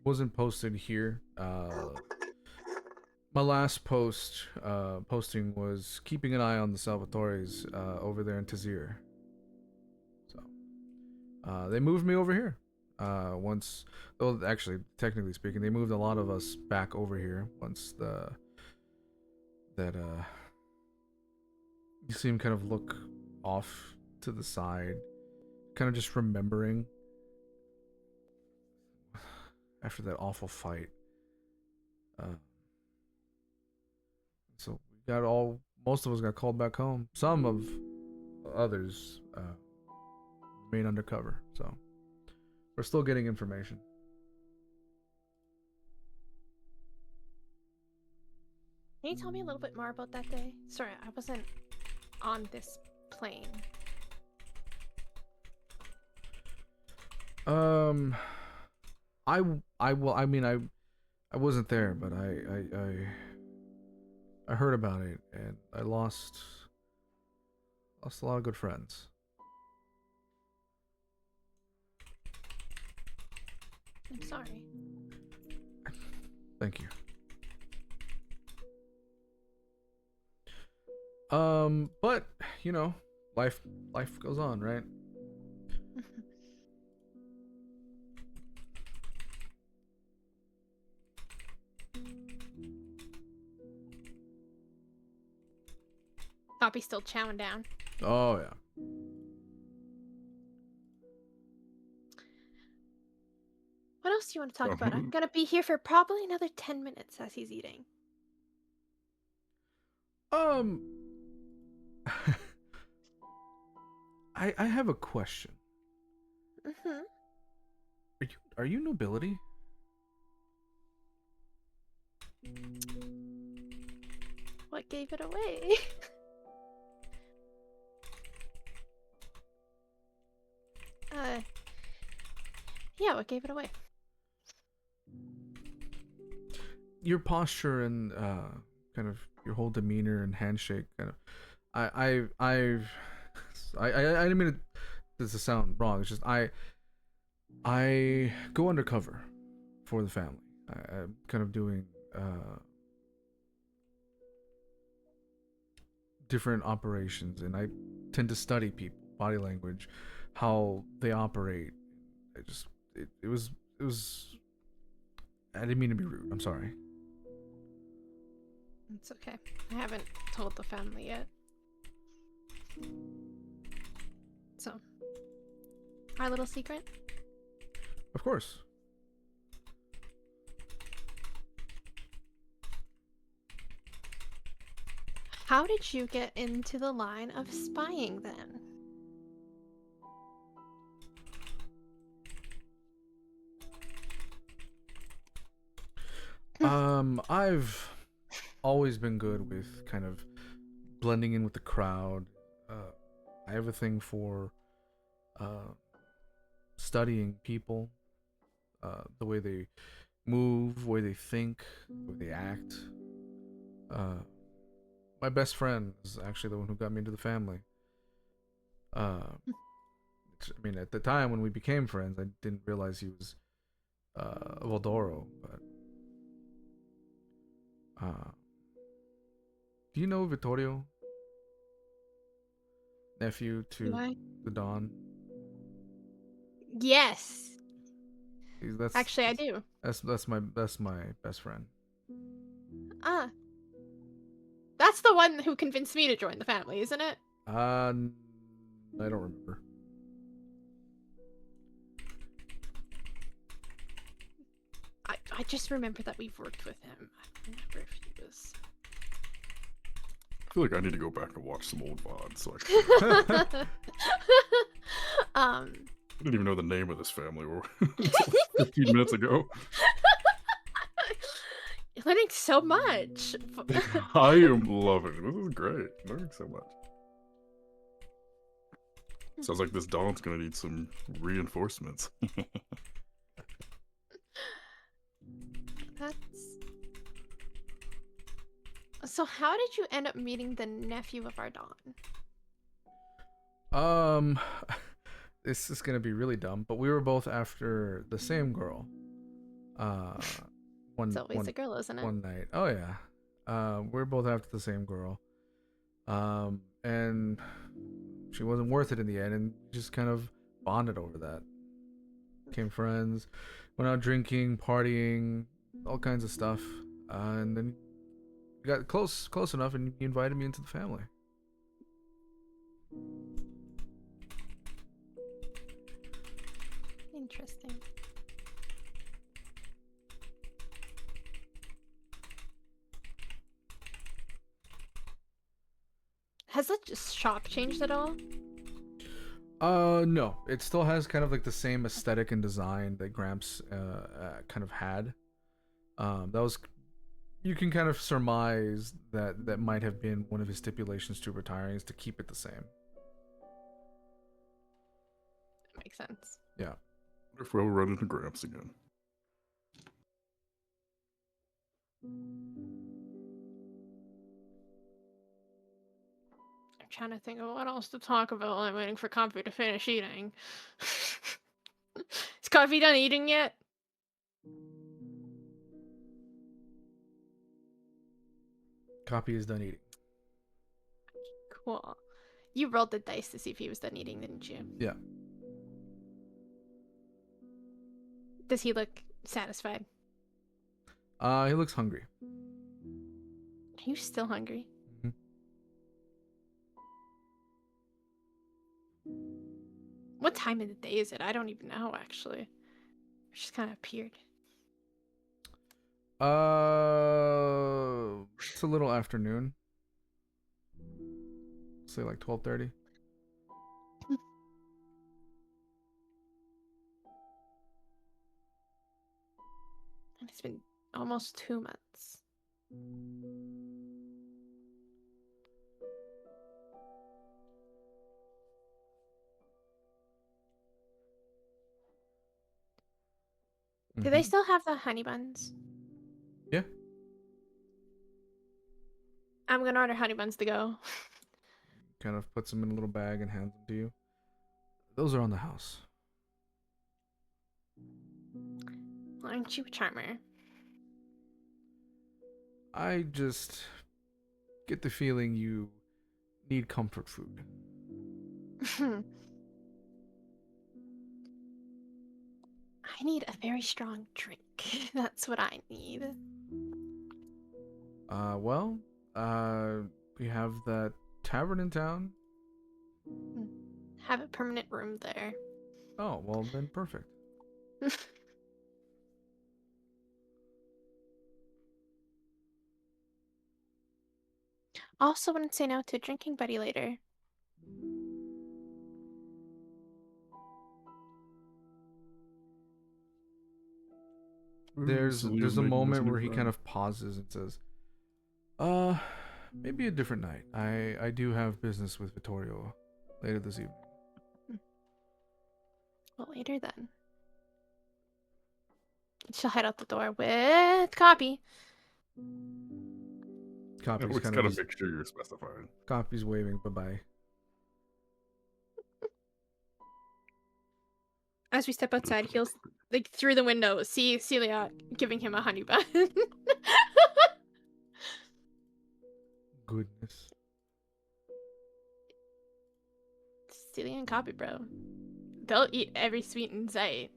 A: wasn't posted here. My last posting was keeping an eye on the Salvatores over there in Tazir. So they moved me over here. Once, well, actually, technically speaking, they moved a lot of us back over here once you see him kind of look off to the side, kind of just remembering after that awful fight. So we got most of us got called back home. Some of others remain undercover. So we're still getting information.
B: Can you tell me a little bit more about that day? Sorry, I wasn't on this plane.
A: I wasn't there, but I heard about it, and I lost a lot of good friends.
B: I'm sorry.
A: Thank you. But you know, life goes on, right?
B: Cawpy's still chowing down.
A: Oh yeah.
B: What else else do you want to talk about? I'm gonna be here for probably another 10 minutes as he's eating.
A: I have a question.
B: Mm-hmm.
A: Are you nobility?
B: What gave it away? Yeah, what gave it away?
A: Your posture and kind of your whole demeanor and handshake kind of I didn't mean this to sound wrong. It's just I go undercover for the family. I'm kind of doing different operations, and I tend to study people, body language, how they operate. It was I didn't mean to be rude. I'm sorry.
B: It's okay. I haven't told the family yet. So, our little secret?
A: Of course.
B: How did you get into the line of spying then?
A: I've always been good with kind of blending in with the crowd. I have a thing for studying people, the way they move, the way they think, the way they act. My best friend is actually the one who got me into the family. I mean, at the time when we became friends, I didn't realize he was Voldoro, but do you know Vittorio? Nephew to the Don?
B: Yes.
A: That's
B: Actually, I do.
A: That's my best friend.
B: Ah. That's the one who convinced me to join the family, isn't it?
A: I don't remember.
B: I just remember that we've worked with him. I don't remember if he was...
C: I feel like I need to go back and watch some old VODs. So I didn't even know the name of this family 15 minutes ago.
B: You're learning so much.
C: I am loving it. This is great. Learning so much. Sounds like this Don's gonna need some reinforcements.
B: That's... So how did you end up meeting the nephew of our Don?
A: This is gonna be really dumb, but we were both after the same girl.
B: It's always a girl, isn't it?
A: One night. Oh yeah. We're both after the same girl. And she wasn't worth it in the end, and just kind of bonded over that. Became friends, went out drinking, partying, all kinds of stuff. And then we got close enough, and he invited me into the family.
B: Interesting. Has the shop changed at all?
A: No. It still has kind of like the same aesthetic and design that Gramps kind of had. That was, you can kind of surmise that might have been one of his stipulations to retiring, is to keep it the same.
B: Makes sense.
A: Yeah.
C: What if we'll run into Gramps again?
B: I'm trying to think of what else to talk about while I'm waiting for Cawpy to finish eating. Is Cawpy done eating yet?
A: Cawpy is done eating.
B: Cool. You rolled the dice to see if he was done eating, didn't you?
A: Yeah.
B: Does he look satisfied?
A: He looks hungry.
B: Are you still hungry?
A: Mm-hmm.
B: What time of the day is it? I don't even know, actually. She's kind of appeared.
A: It's a little afternoon. Say like 12:30.
B: And it's been almost 2 months. Do they still have the honey buns?
A: Yeah.
B: I'm gonna order honey buns to go.
A: Kind of puts them in a little bag and hands them to you. Those are on the house.
B: Aren't you a charmer?
A: I just get the feeling you need comfort food.
B: I need a very strong drink. That's what I need.
A: Well, we have that tavern in town.
B: Have a permanent room there.
A: Oh, well then perfect.
B: Also wouldn't say no to a drinking buddy later.
A: There's
C: Silia
A: a
C: making us
A: moment
C: new
A: where he kind
C: friend.
A: of pauses and says, maybe a different night. I do have business with Vittorio later this evening.
B: Well, later then. She'll head out the door with Cawpy.
A: Cawpy's
C: Always
A: kind
C: gotta
A: of
C: make sure you're specified.
A: Cawpy's waving bye-bye.
B: As we step outside, he'll like through the window see Silia giving him a honey bun.
A: Goodness.
B: Silia and Cawpy, bro. They'll eat every sweet in sight.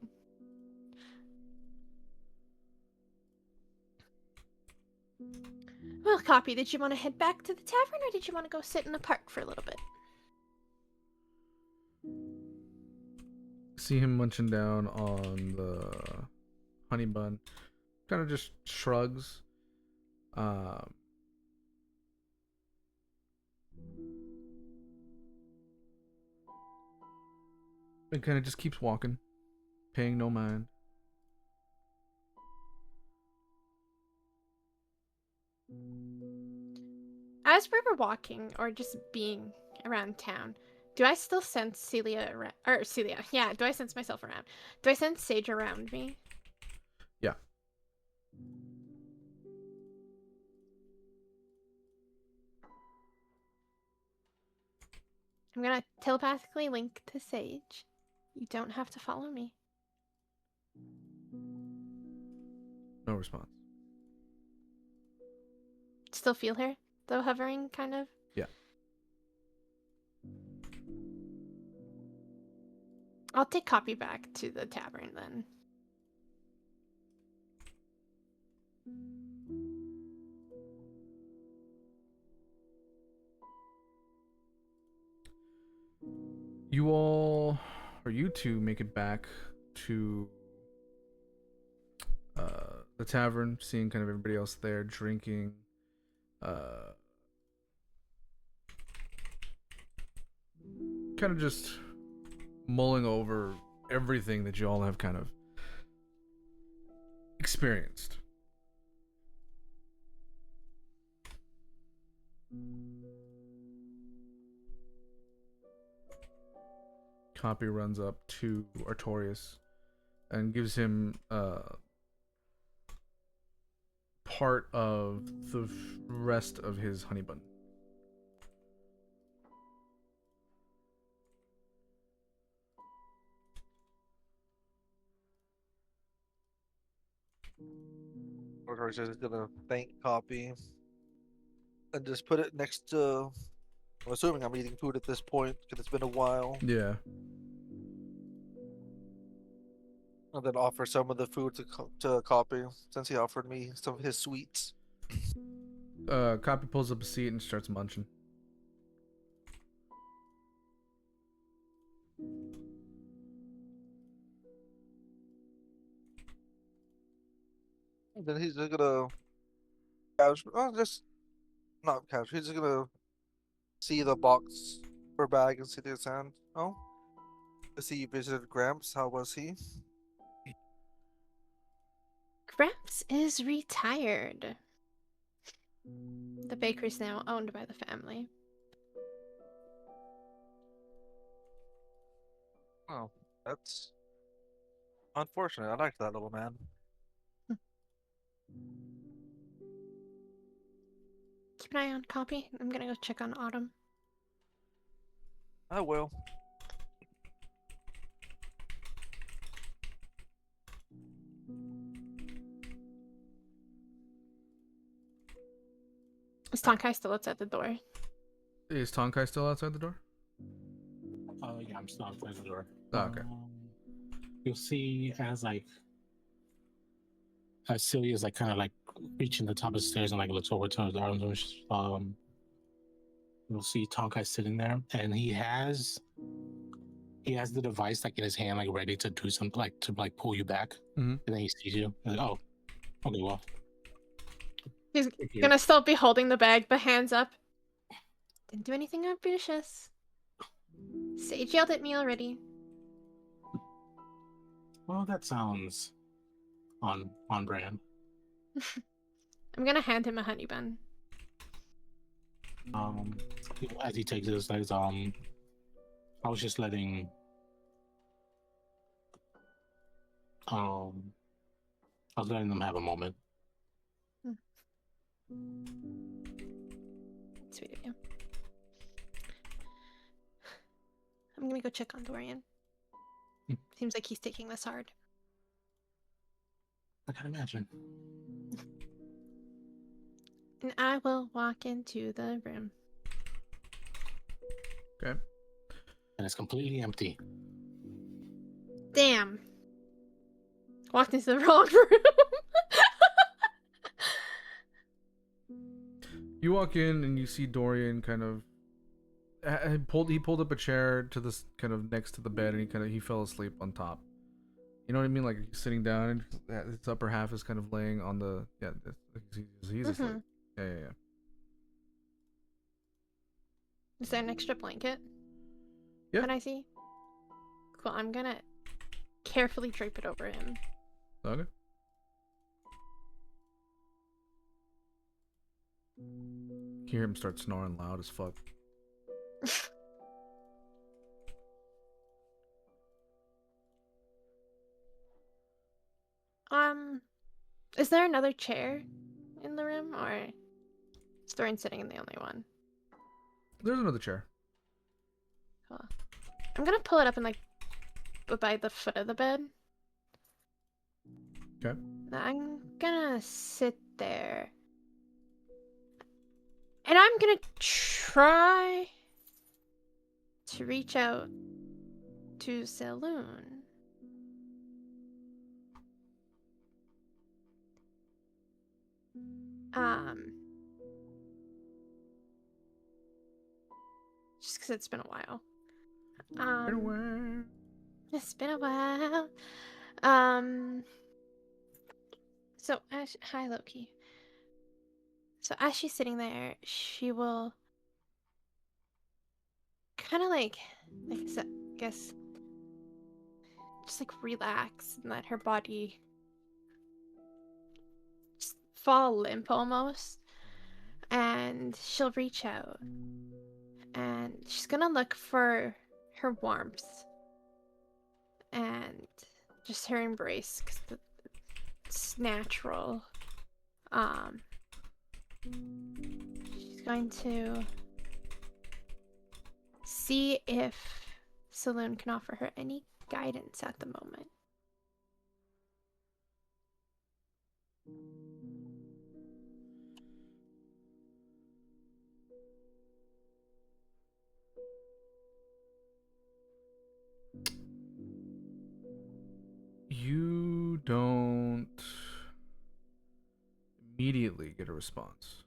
B: Well, Cawpy, did you want to head back to the tavern or did you want to go sit in the park for a little bit?
A: See him munching down on the honey bun. Kind of just shrugs. And kind of just keeps walking, paying no mind.
B: As we were walking, or just being around town, do I still sense Celia around? Or Celia, yeah, do I sense myself around? Do I sense Sage around me?
A: Yeah.
B: I'm gonna telepathically link to Sage. You don't have to follow me.
A: No response.
B: Still feel her, though, hovering, kind of?
A: Yeah.
B: I'll take Cawpy back to the tavern, then.
A: You two make it back to the tavern, seeing kind of everybody else there drinking. Kind of just mulling over everything that you all have kind of experienced. Cawpy runs up to Artorias and gives him part of the rest of his honey bun.
E: Artorias is gonna thank Cawpy and just put it next to. I'm assuming I'm eating food at this point because it's been a while.
A: Yeah.
E: And then offer some of the food to Cawpy since he offered me some of his sweets.
A: Cawpy pulls up a seat and starts munching.
E: Then he's just gonna casual. Oh, just not casual. He's just gonna see the box or bag and sit in his hand. Oh, I see you visited Gramps. How was he?
B: Gramps is retired. The bakery's now owned by the family.
E: Oh, that's unfortunate. I like that little man.
B: Keep an eye on Cawpy. I'm gonna go check on Autumn.
E: I will.
B: Is Tonkai still outside the door?
A: Is Tonkai still outside the door?
D: Yeah, I'm still outside the door.
A: Oh, okay.
D: You'll see as Silia's like kind of like reaching the top of the stairs and like looks over to his arms. You'll see Tonkai sitting there, and he has the device like in his hand, like ready to do something, like to like pull you back.
A: Mhm.
D: And then he sees you. And like, oh, okay, well.
B: He's
D: Here.
B: gonna still be holding the bag, but hands up. Didn't do anything ambitious. Sage yelled at me already.
D: Well, that sounds on brand.
B: I'm gonna hand him a honey bun.
D: As he takes his legs, I was just letting them have a moment.
B: Sweet of you. I'm gonna go check on Dorian. Seems like he's taking this hard.
D: I can imagine.
B: And I will walk into the room.
A: Okay.
D: And it's completely empty.
B: Damn. Walked into the wrong room.
A: You walk in and you see Dorian kind of he pulled up a chair to this kind of next to the bed, and he fell asleep on top. You know what I mean? Like he's sitting down and his upper half is kind of laying on the he's asleep. Yeah.
B: Is there an extra blanket?
A: Yeah.
B: That I see? Cool, I'm gonna carefully drape it over him.
A: Okay. You hear him start snoring loud as fuck.
B: Is there another chair in the room, or is Dorian sitting in the only one?
A: There's another chair.
B: Cool. I'm gonna pull it up and like by the foot of the bed.
A: Okay.
B: I'm gonna sit there. And I'm gonna try to reach out to Saloon. Just because it's been a while. It's been a while. So Ash, hi Loki. So as she's sitting there, she will kind of like I guess, just like relax and let her body just fall limp almost. And she'll reach out and she's gonna look for her warmth and just her embrace because it's natural. She's going to see if Saloon can offer her any guidance at the moment.
A: You don't immediately get a response.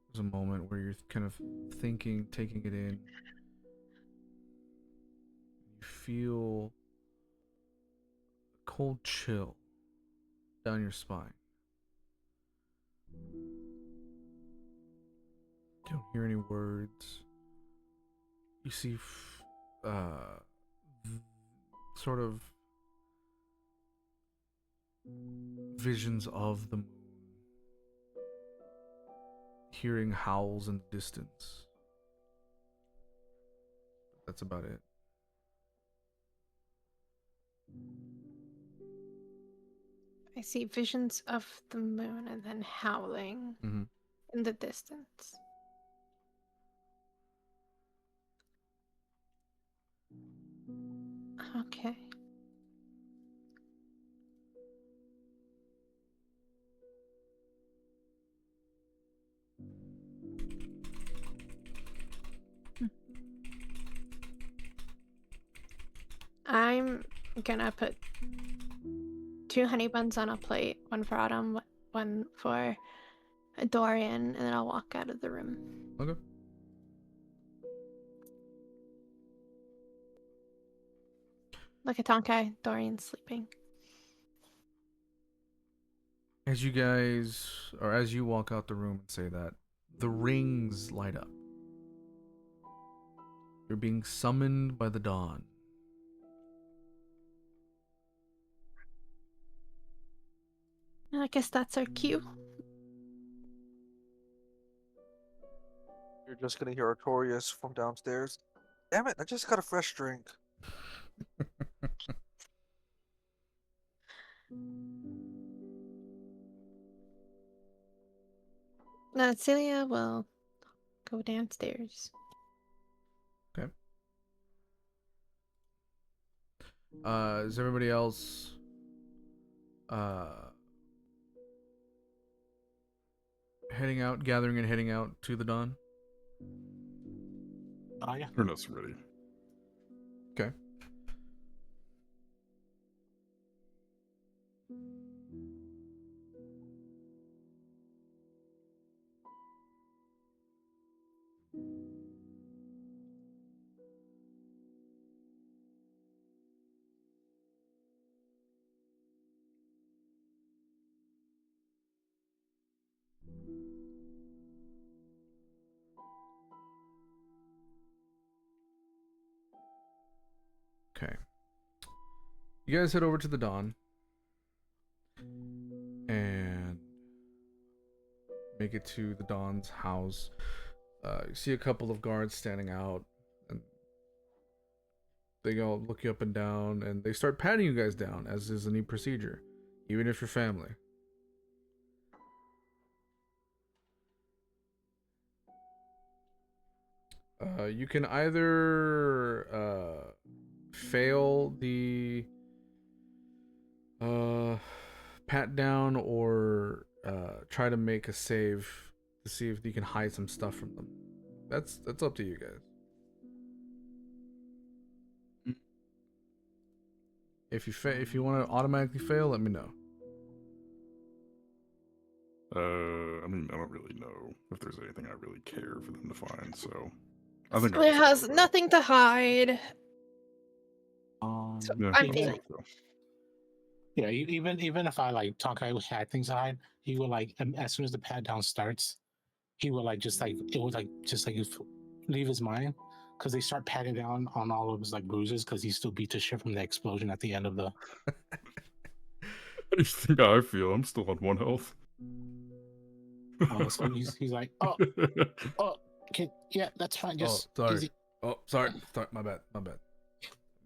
A: There's a moment where you're kind of thinking, taking it in. You feel cold chill down your spine. You don't hear any words. You see sort of visions of the moon. Hearing howls in the distance. That's about it.
B: I see visions of the moon and then howling in the distance. Okay. I'm gonna put 2 honey buns on a plate, one for Autumn, one for Dorian, and then I'll walk out of the room.
A: Okay.
B: Like a Tonkai, Dorian's sleeping.
A: As you guys, or as you walk out the room and say that, the rings light up. You're being summoned by the dawn.
B: I guess that's our cue.
E: You're just gonna hear Artorias from downstairs. Damn it, I just got a fresh drink.
B: Silia will go downstairs.
A: Okay. Is everybody else heading out, gathering and heading out to the dawn?
D: Oh yeah.
C: Araneth's ready.
A: Okay. Okay. You guys head over to the dawn and make it to the dawn's house. You see a couple of guards standing out, and they all look you up and down, and they start patting you guys down, as is a new procedure, even if you're family. You can either fail the pat down or try to make a save to see if you can hide some stuff from them. That's up to you guys. If you want to automatically fail, let me know.
C: I mean, I don't really know if there's anything I really care for them to find, so I think
B: Silia has nothing to hide. So
C: yeah,
B: I'm
C: I
B: feeling.
C: hope so.
D: Yeah, even if I like Tonkai had things to hide, he would like as soon as the pat down starts, he would like just like it would like just like leave his mind because they start patting down on all of his like bruises because he still beat the shit from the explosion at the end of the.
C: How do you think I feel? I'm still on 1 health.
D: So he's like, oh, okay, yeah, that's fine. Just
A: sorry.
D: easy.
A: Oh, sorry. My bad.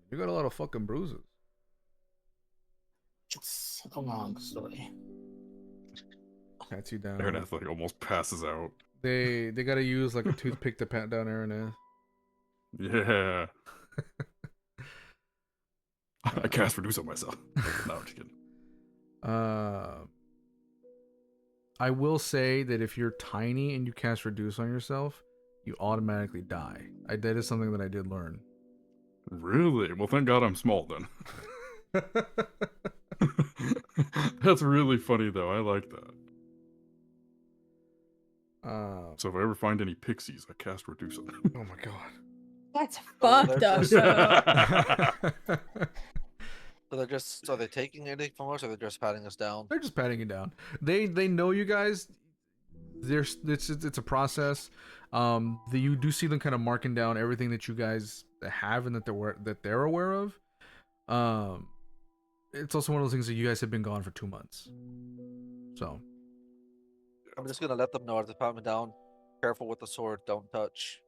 A: You got a lot of fucking bruises.
D: It's a long story.
A: Pats you down.
C: Araneth like almost passes out.
A: They gotta use like a toothpick to pat down Araneth.
C: Yeah. I cast reduce on myself. No, I'm just kidding.
A: I will say that if you're tiny and you cast reduce on yourself, you automatically die. That is something that I did learn.
C: Really? Well, thank God I'm small then. That's really funny though. I like that. So if I ever find any pixies, I cast reduce on them.
A: Oh my god.
B: That's
E: Oh,
B: fucked
E: that's
B: up.
E: just-
B: Though.
E: So are they taking anything from us, or they're just patting us down?
A: They're just patting you down. They know you guys. It's a process. You do see them kind of marking down everything that you guys have and that they're aware of. It's also one of those things that you guys have been gone for 2 months. So
E: I'm just gonna let them know to pat me down. Careful with the sword, don't touch.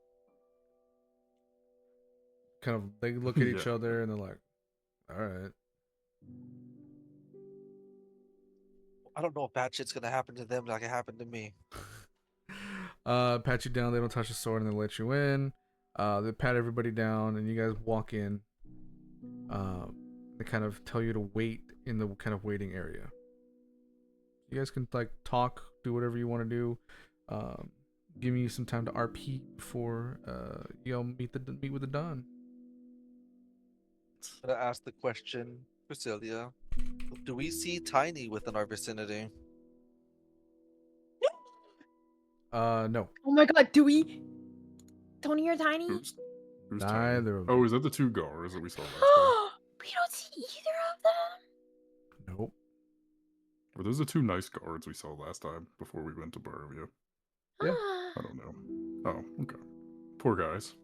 A: kind of they look at each
C: Yeah.
A: other and they're like, all right.
E: I don't know if bad shit's gonna happen to them like it happened to me.
A: Pat you down. They don't touch the sword and they let you in. They pat everybody down and you guys walk in. They kind of tell you to wait in the kind of waiting area. You guys can like talk, do whatever you want to do. Give me some time to RP before meet with the Don.
E: I'm gonna ask the question for Silia. Do we see Tiny within our vicinity?
A: No.
B: Oh my god, do we? Tony or Tiny?
C: Who's
A: Neither
C: Tiny?
A: of them.
C: Oh, is that the two guards that we saw last time?
B: We don't see either of them?
A: Nope.
C: Were those the two nice guards we saw last time before we went to Barovia?
A: Yeah.
C: I don't know. Oh, okay. Poor guys.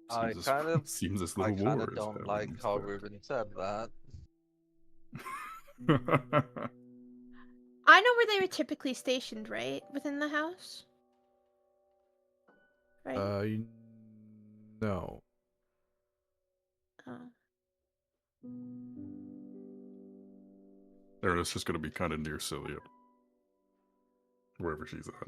E: I
C: Seems
E: kind of
C: this
E: I
C: little
E: kind
C: war
E: of
C: is
E: don't
C: having
E: like
C: its
E: how
C: effect.
E: Ruben said that.
B: I know where they were typically stationed, right? Within the house? Right?
A: No.
B: Oh.
C: Araneth's just gonna be kind of near Silia. Wherever she's at.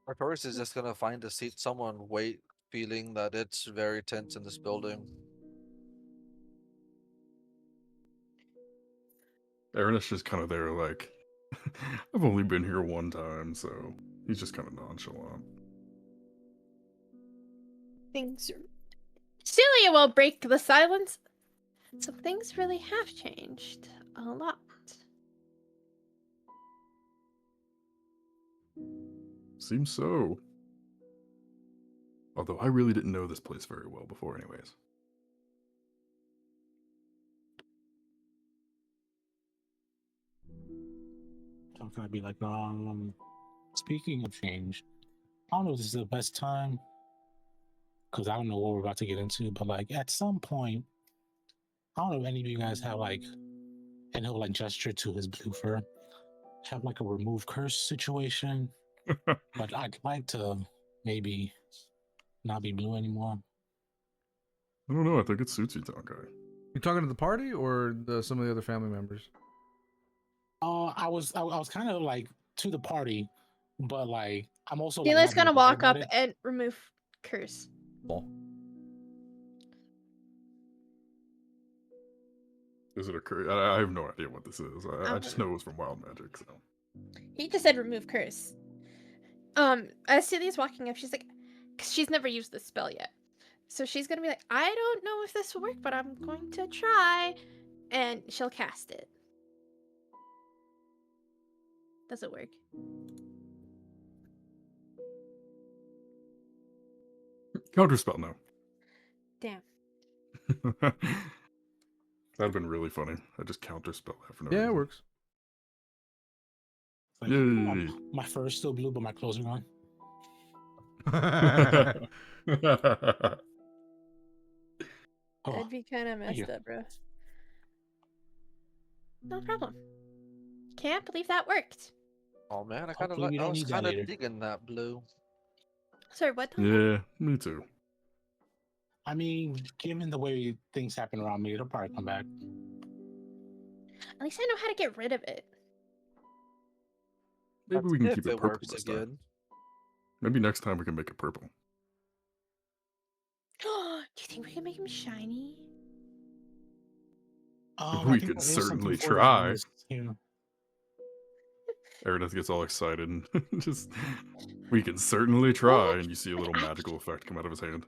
E: Artorias is just gonna find a seat, someone wait, feeling that it's very tense in this building.
C: Araneth's just kind of there like, I've only been here one time, so he's just kind of nonchalant.
B: Silia will break the silence. So things really have changed a lot.
C: Seems so. Although I really didn't know this place very well before anyways.
D: I'm gonna be like, speaking of change, I don't know if this is the best time because I don't know what we're about to get into, but like at some point, I don't know if any of you guys have like, and he'll like gesture to his blue fur, have like a remove curse situation. But I'd like to maybe not be blue anymore.
C: I don't know, I think it suits you, Tonkai.
A: You talking to the party or some of the other family members?
D: I was kind of like to the party, but like I'm also
B: Silia's
D: like,
B: gonna walk up and remove curse.
C: Is it a curse? I have no idea what this is. I just know it was from Wild Magic, so.
B: He just said remove curse. As Celia's walking up, she's like, cause she's never used this spell yet. So she's gonna be like, I don't know if this will work, but I'm going to try. And she'll cast it. Does it work?
C: Counterspell, no.
B: Damn.
C: That'd have been really funny. I just counterspell that for no
A: Yeah,
C: reason.
A: it works.
D: Like,
C: Yay.
D: my fur is still blue, but my clothes are gone. Oh,
B: That'd be kind of
D: thank you.
B: messed up, bro. No problem. Can't believe that worked.
E: Oh man,
D: Hopefully we
E: I
D: don't
E: was
D: need that
E: kind of
D: later.
E: digging that blue.
B: Sorry, what?
C: Yeah, me too.
D: I mean, given the way things happen around me, it'll probably come back.
B: At least I know how to get rid of it.
C: Maybe
E: That's
C: we can
E: if
C: keep it
E: it
C: purple
E: works
C: this time.
E: again.
C: Maybe next time we can make it purple.
B: Do you think we can make him shiny?
D: I
C: We
D: think
C: could
D: there is something
C: certainly
D: for that
C: try.
D: on this, yeah.
C: Araneth gets all excited and just, we can certainly try, and you see a little magical effect come out of his hand.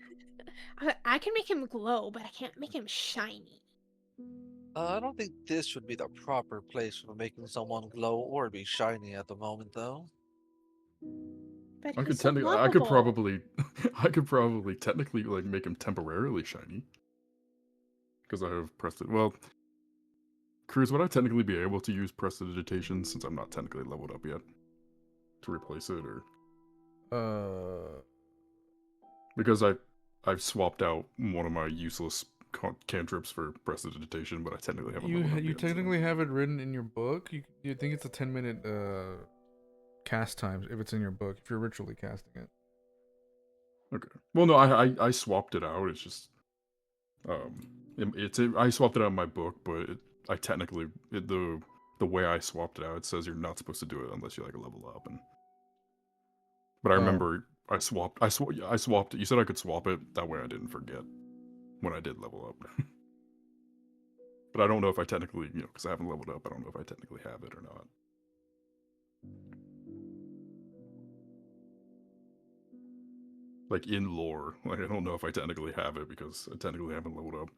B: I can make him glow, but I can't make him shiny.
E: I don't think this would be the proper place for making someone glow or be shiny at the moment, though.
B: But
C: I
B: he's
C: could
B: so
C: technically,
B: lovable.
C: I could probably technically like make him temporarily shiny. Because I have Prestidigitation. Well, Cruz, would I technically be able to use Prestidigitation since I'm not technically leveled up yet to replace it, or because I've swapped out one of my useless cantrips for Prestidigitation, but I technically haven't leveled up
A: you
C: yet. So.
A: technically have it written in your book. You think it's a 10-minute cast time if it's in your book if you're ritually casting it.
C: Okay. Well, no, I swapped it out. It's just I swapped it out in my book, but I technically the way I swapped it out, it says you're not supposed to do it unless you like level up. But I remember I swapped it. You said I could swap it. That way I didn't forget when I did level up. But I don't know if I technically, because I haven't leveled up, I don't know if I technically have it or not. Like in lore, like I don't know if I technically have it because I technically haven't leveled up.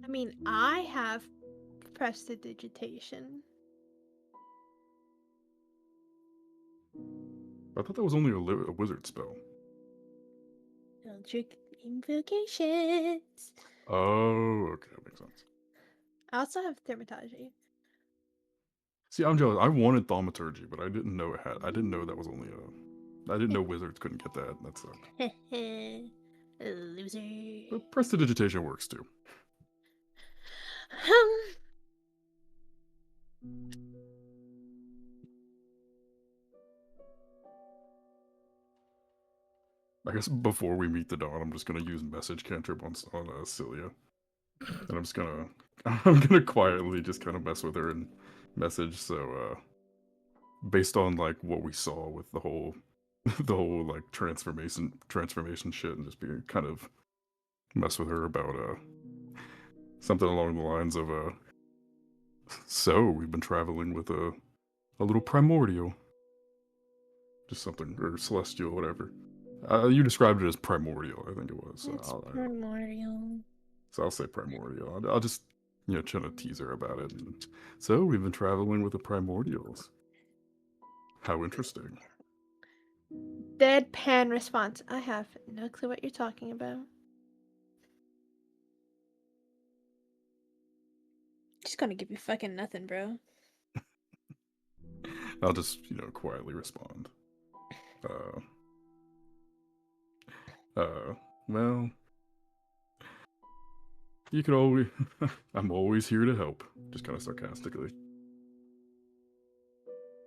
B: I mean, I have Prestidigitation.
C: I thought that was only a wizard spell.
B: Eldritch Invocations.
C: Oh, okay, that makes sense.
B: I also have Thermatology.
C: See, I'm jealous. I wanted thaumaturgy, but I didn't know it had. I didn't know that was only I didn't know wizards couldn't get that. That sucked.
B: Loser.
C: But Prestidigitation works too. I guess before we meet the dawn, I'm just gonna use message cantrip on Silia, and I'm gonna quietly just kind of mess with her and message. So based on like what we saw with the whole like transformation shit, and just be kind of mess with her about something along the lines of so we've been traveling with a little primordial, just something, or celestial, whatever. You described it as primordial, I think it was.
B: Primordial.
C: So I'll say primordial. I'll just try to tease her about it. So we've been traveling with the primordials. How interesting.
B: Deadpan response. I have no clue what you're talking about. Just gonna give you fucking nothing, bro.
C: I'll just quietly respond. Well, you can always. I'm always here to help. Just kind of sarcastically.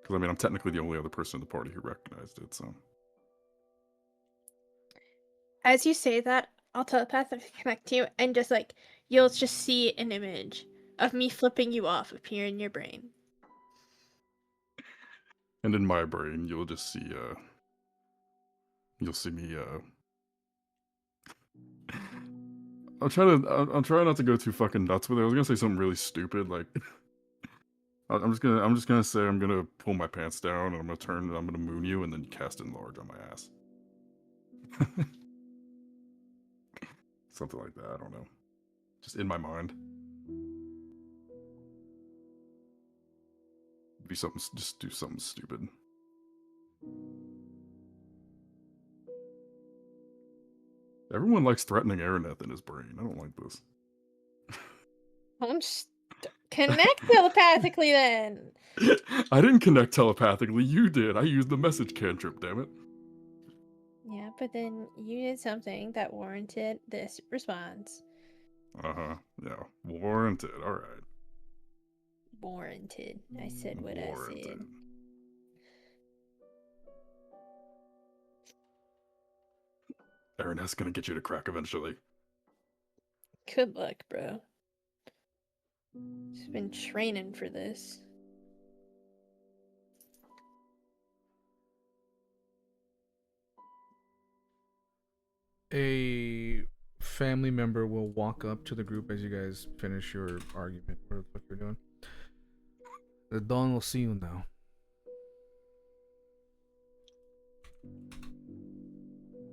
C: Because I mean, I'm technically the only other person in the party who recognized it, so.
B: As you say that, I'll telepathically connect to you, and just like you'll just see an image of me flipping you off appear in your brain.
C: And in my brain, you'll just see you'll see me I'll try not to go too fucking nuts with it. I was gonna say something really stupid, like I'm just gonna say I'm gonna pull my pants down and I'm gonna turn and I'm gonna moon you and then cast enlarge on my ass. Something like that, I don't know. Just in my mind. Just do something stupid. Everyone likes threatening Araneth in his brain. I don't like this.
B: Connect telepathically then.
C: I didn't connect telepathically. You did. I used the message cantrip. Damn it.
B: Yeah, but then you did something that warranted this response.
C: Yeah. Warranted. All right.
B: Warranted. I said what I said.
C: Araneth's gonna get you to crack eventually.
B: Good luck, bro. She's been training for this.
A: A family member will walk up to the group as you guys finish your argument, whatever the fuck you're doing. The dawn will see you now.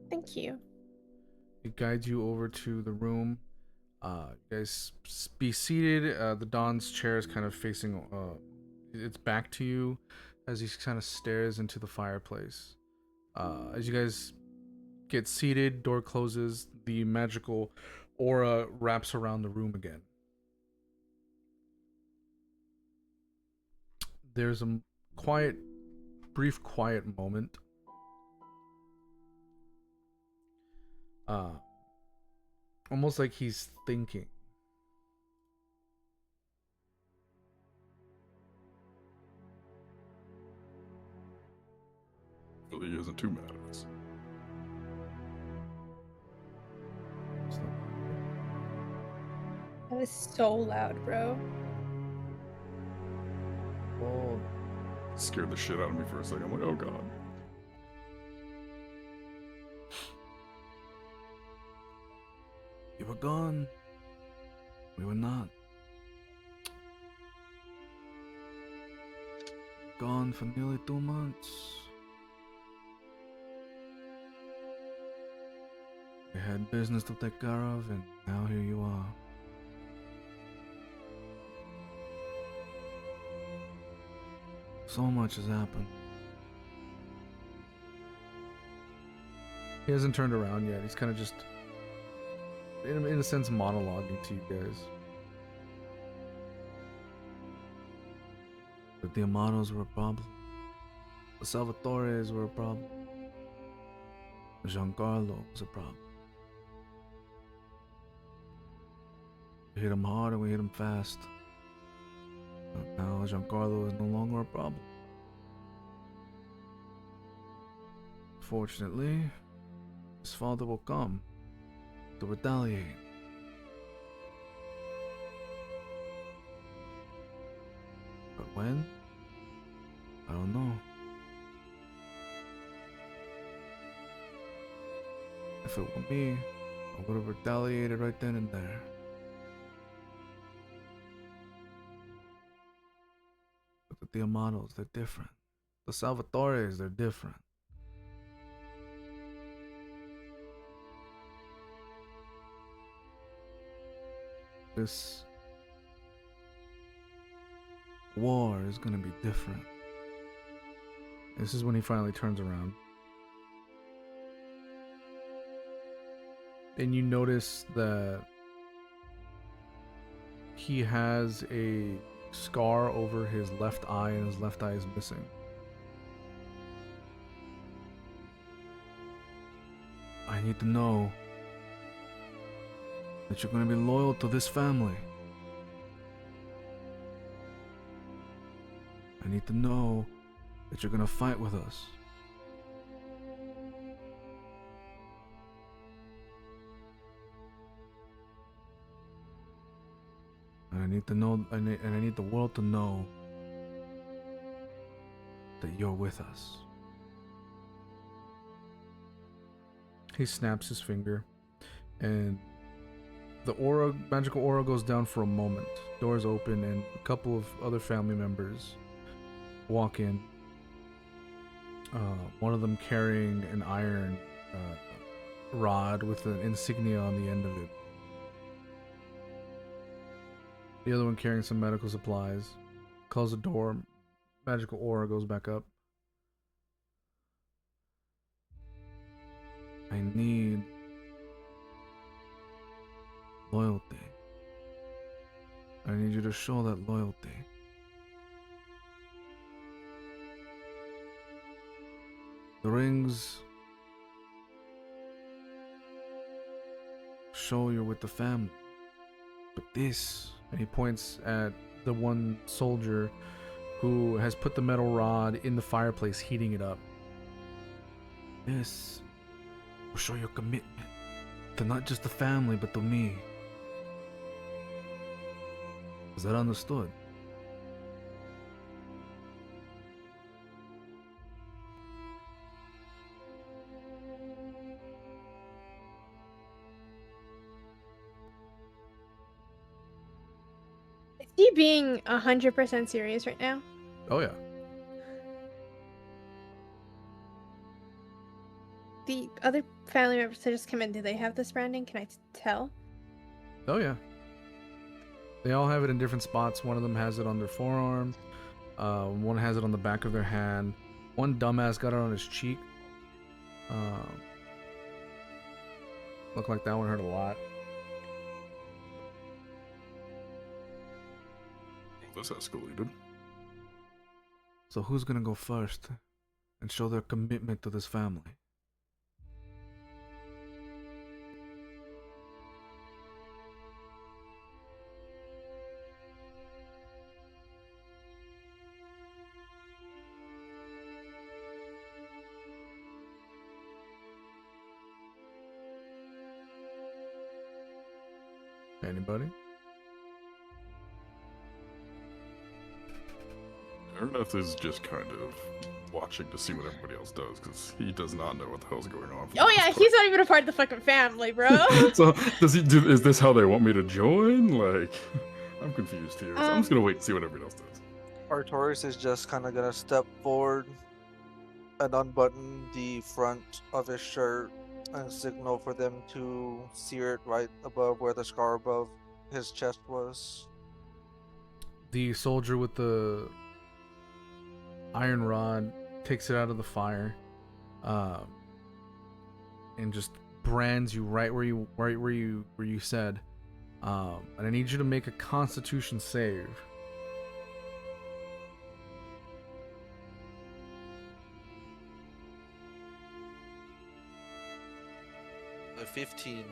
B: Thank you.
A: It guides you over to the room. You guys be seated. The Dawn's chair is kind of facing its back to you as he kind of stares into the fireplace. As you guys get seated, door closes, the magical aura wraps around the room again. There's a brief quiet moment. Almost like he's thinking.
C: Well, he isn't too mad at us.
B: That was so loud, bro.
A: Oh,
C: Scared the shit out of me for a second. I'm like, oh god.
A: you were gone. We were not. Gone for nearly 2 months. We had business to take care of, and now here you are. So much has happened. He hasn't turned around yet. He's kind of just, in a sense, monologuing to you guys. But the Amados were a problem. The Salvatores were a problem. Giancarlo was a problem. We hit him hard and we hit him fast. But now Giancarlo is no longer a problem. Fortunately, his father will come to retaliate. But when? I don't know. If it were me, I would have retaliated right then and there. But the Amados, they're different. The Salvatores, they're different. This war is gonna be different. This is when he finally turns around. And you notice that he has a scar over his left eye, and his left eye is missing. I need to know that you're going to be loyal to this family. I need to know that you're going to fight with us. And I need to know, and I need the world to know that you're with us. He snaps his finger, and the magical aura goes down for a moment. Doors open, and a couple of other family members walk in. One of them carrying an iron rod with an insignia on the end of it. The other one carrying some medical supplies. Close the door. Magical aura goes back up. I need loyalty. I need you to show that loyalty. The rings show you're with the family. But this, and he points at the one soldier who has put the metal rod in the fireplace, heating it up. This will show your commitment to not just the family, but to me. Is that understood?
B: Is he being 100% serious right now?
A: Oh yeah.
B: The other family members that just come in, do they have this branding? Can I tell?
A: Oh yeah. They all have it in different spots. One of them has it on their forearm. One has it on the back of their hand. One dumbass got it on his cheek. Looked like that one hurt a lot.
C: This escalated.
A: So who's gonna go first and show their commitment to this family? Anybody?
C: Araneth is just kind of watching to see what everybody else does because he does not know what the hell's going on.
B: Oh yeah, he's not even a part of the fucking family, bro.
C: So does he do? Is this how they want me to join? Like, I'm confused here. So I'm just gonna wait and see what everybody else does.
E: Artorias is just kind of gonna step forward and unbutton the front of his shirt and signal for them to sear it right above where the scar above his chest was.
A: The soldier with the iron rod takes it out of the fire, and just brands you right where you said. And I need you to make a Constitution save.
E: A 15.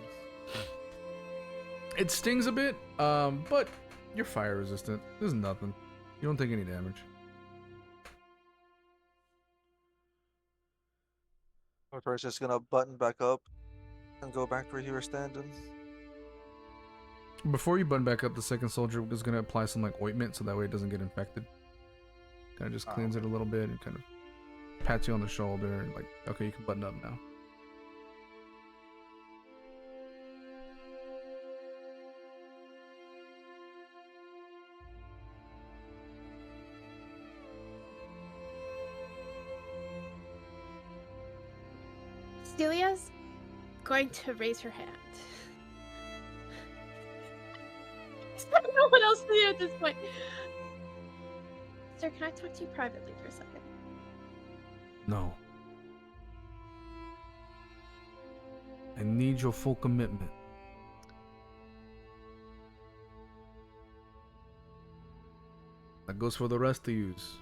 A: It stings a bit, but you're fire resistant. There's nothing. You don't take any damage.
E: Artorias just gonna button back up and go back where he was standing.
A: Before you button back up, the second soldier is gonna apply some like ointment so that way it doesn't get infected. Kind of just cleans it a little bit and kind of pats you on the shoulder and like, okay, you can button up now.
B: Celia's going to raise her hand. I don't know what else to do at this point. Sir, can I talk to you privately for a second?
A: No. I need your full commitment. That goes for the rest of yous.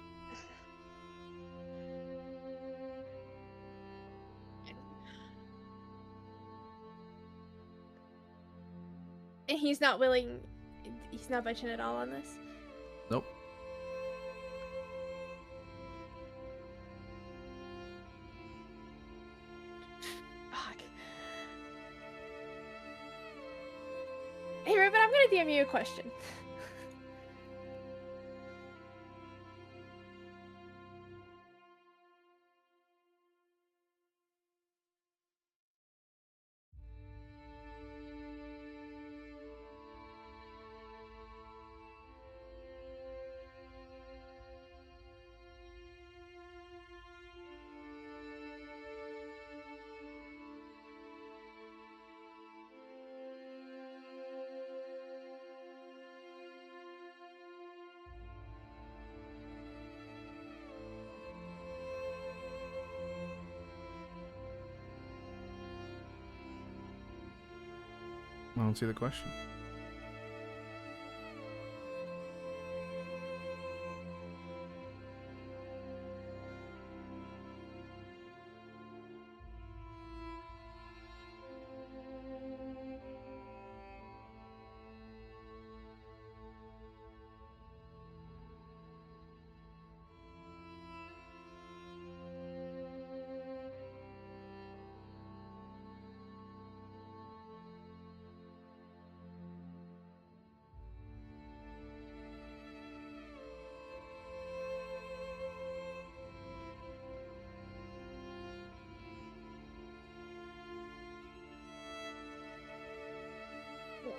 B: And he's not willing, he's not budging at all on this?
A: Nope.
B: Fuck. Hey, Ruben, I'm gonna DM you a question.
A: I don't see the question.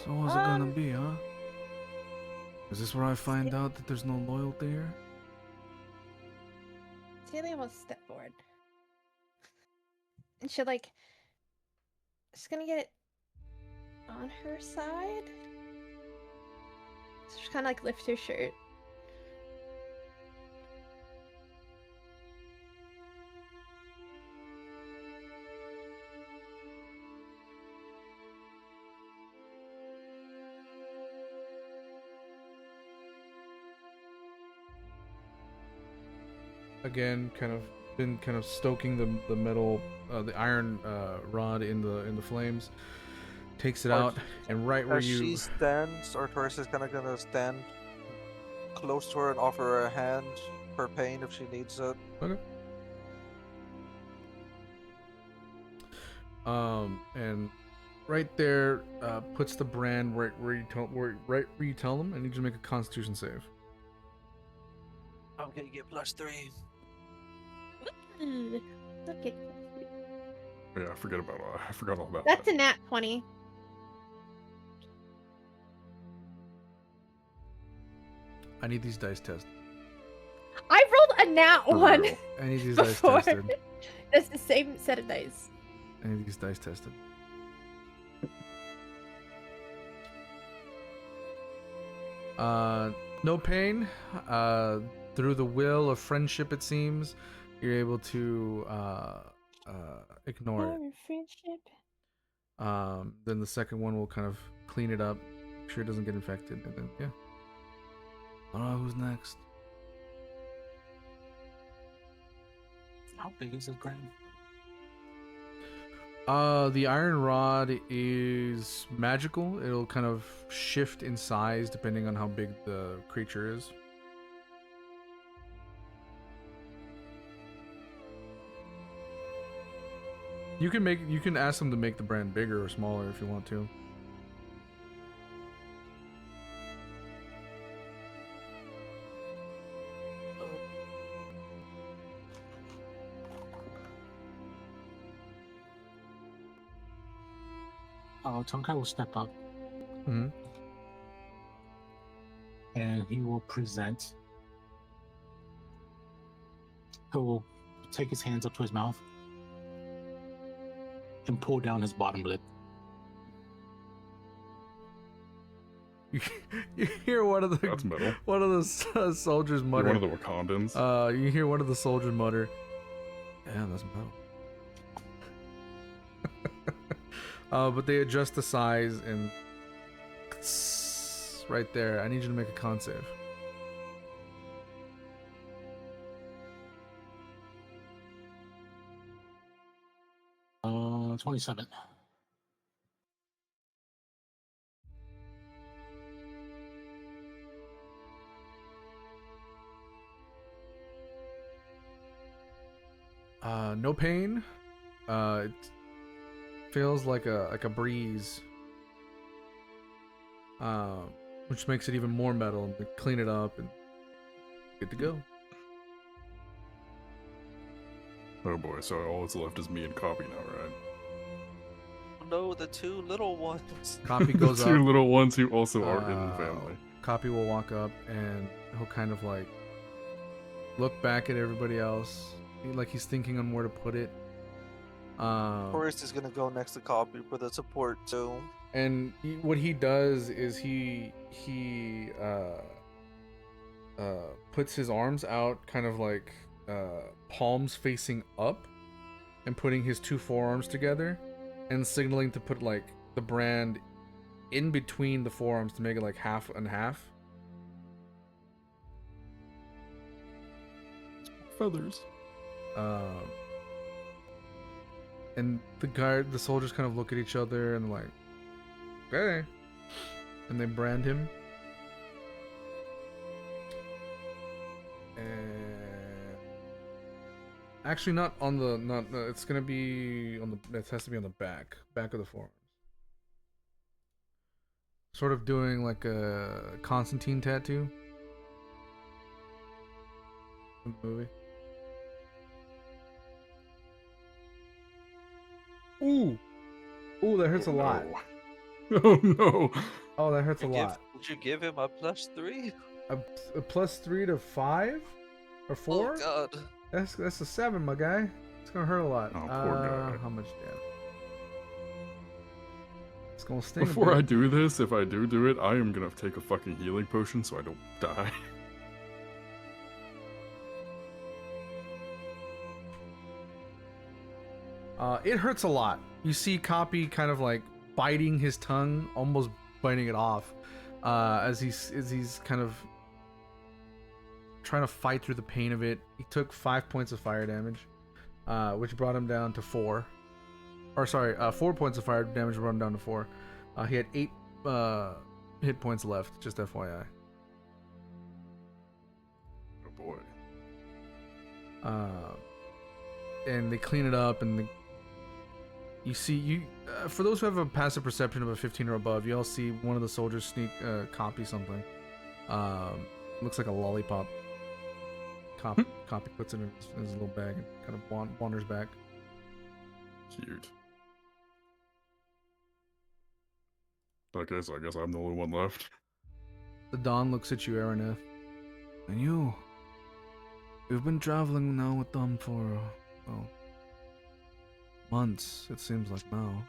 A: So what's it gonna be, huh? Is this where I find out that there's no loyalty here?
B: Celia will step forward. And she'll like, she's gonna get it on her side. So she's kind of like lift her shirt.
A: again, kind of stoking the metal, the iron rod in the flames. Takes it out, and right where
E: As she
A: you.
E: stands, Artorias is kind of gonna stand close to her and offer her a hand for pain if she needs it.
A: Okay. And right there, puts the brand right where you tell them. I need you to make a Constitution save.
E: I'm gonna get +3.
B: Okay.
C: Yeah, I forgot all about
B: That's
C: that.
B: a nat 20.
A: I need these dice tested.
B: I rolled a nat
C: For
B: 1
C: real.
A: I need these dice
B: before.
A: tested.
B: That's the same set of dice.
A: I need these dice tested. No pain. Through the will of friendship, it seems, you're able to ignore it.
B: Our friendship.
A: Then the second one will kind of clean it up, make sure it doesn't get infected, and then yeah. I don't know who's next.
D: How big is this brand?
A: The iron rod is magical. It'll kind of shift in size depending on how big the creature is. You can ask them to make the brand bigger or smaller if you want to.
D: Tonkai will step up
A: Mm-hmm.
D: and he will present. He will take his hands up to his mouth and pull down his bottom lip.
A: You hear one of
C: That's metal.
A: the soldiers
C: You're
A: mutter.
C: one of the Wakandans.
A: You hear one of the soldiers mutter. Damn, that's metal. But they adjust the size and right there. I need you to make a con save.
D: 27.
A: No pain. It feels like a breeze. Which makes it even more metal, and they clean it up and good to go.
C: Oh boy, so all that's left is me and Cawpy now, right?
E: No, the two little ones.
A: Cawpy goes
C: The two
A: up.
C: little ones who also are in the family.
A: Cawpy will walk up and he'll kind of like look back at everybody else, like he's thinking on where to put it.
E: Forrest is gonna go next to Cawpy for the support too.
A: And what he does is he puts his arms out, kind of like palms facing up, and putting his two forearms together, and signaling to put like the brand in between the forearms to make it like half and half.
C: Feathers.
A: And the soldiers kind of look at each other and like, okay, and they brand him. And actually, not on the not. It's gonna be on the. It has to be on the back of the forearms. Sort of doing like a Constantine tattoo. In the movie. Ooh, that hurts a lot.
C: Oh no.
A: Oh, that hurts a lot.
E: Would you give him a +3?
A: A +3 to 5 or 4?
E: Oh god.
A: That's a 7, my guy. It's gonna hurt a lot.
C: Oh, poor guy.
A: How much damage? It's gonna sting.
C: Before I do this, if I do it, I am gonna take a fucking healing potion so I don't die.
A: It hurts a lot. You see Cawpy kind of like biting his tongue, almost biting it off, as he's kind of trying to fight through the pain of it. He took 5 points of fire damage, which brought him down to 4. Or sorry, 4 points of fire damage brought him down to 4. He had 8 hit points left, just FYI.
C: Oh boy.
A: And they clean it up, and you see, for those who have a passive perception of a 15 or above, you all see one of the soldiers sneak Cawpy something. Looks like a lollipop. Cawpy puts it in his little bag and kind of wanders back.
C: Cute. Okay, so I guess I'm the only one left.
A: The Dawn looks at you, Araneth. And you. You've been traveling now with them for, well, months, it seems like now.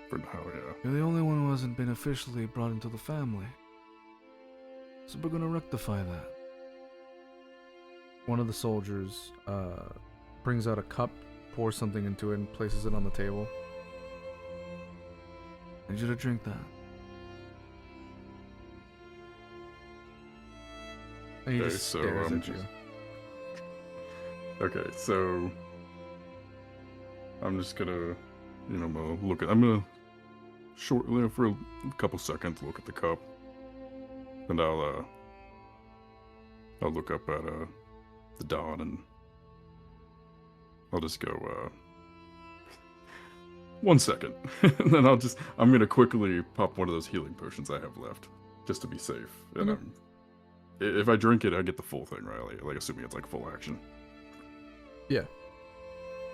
C: For now, yeah.
A: You're the only one who hasn't been officially brought into the family. So we're gonna rectify that. One of the soldiers brings out a cup, pours something into it, and places it on the table. I need you to drink that. And he
C: Okay,
A: just
C: so
A: stares
C: I'm
A: at you.
C: Okay, so I'm just gonna, I'm gonna shortly for a couple seconds look at the cup, and I'll look up at the Dawn, and I'll just go 1 second, and then I'm gonna quickly pop one of those healing potions I have left, just to be safe. And if I drink it, I get the full thing, right? Like assuming it's like full action.
A: Yeah.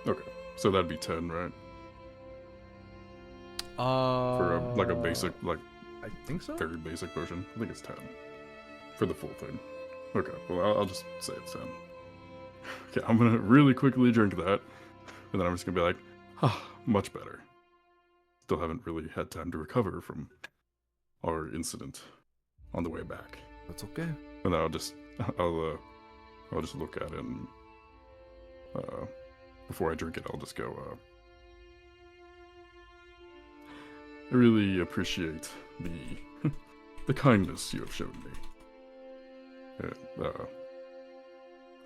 C: Okay, so that'd be 10, right? For like a basic, like
A: I think so.
C: very basic potion. I think it's 10 for the full thing. Okay, well I'll just say it's 10. Okay, I'm gonna really quickly drink that, and then I'm just gonna be like, much better. Still haven't really had time to recover from our incident on the way back.
A: That's okay.
C: And then I'll just look at it, and before I drink it, I'll just go, I really appreciate the kindness you have shown me.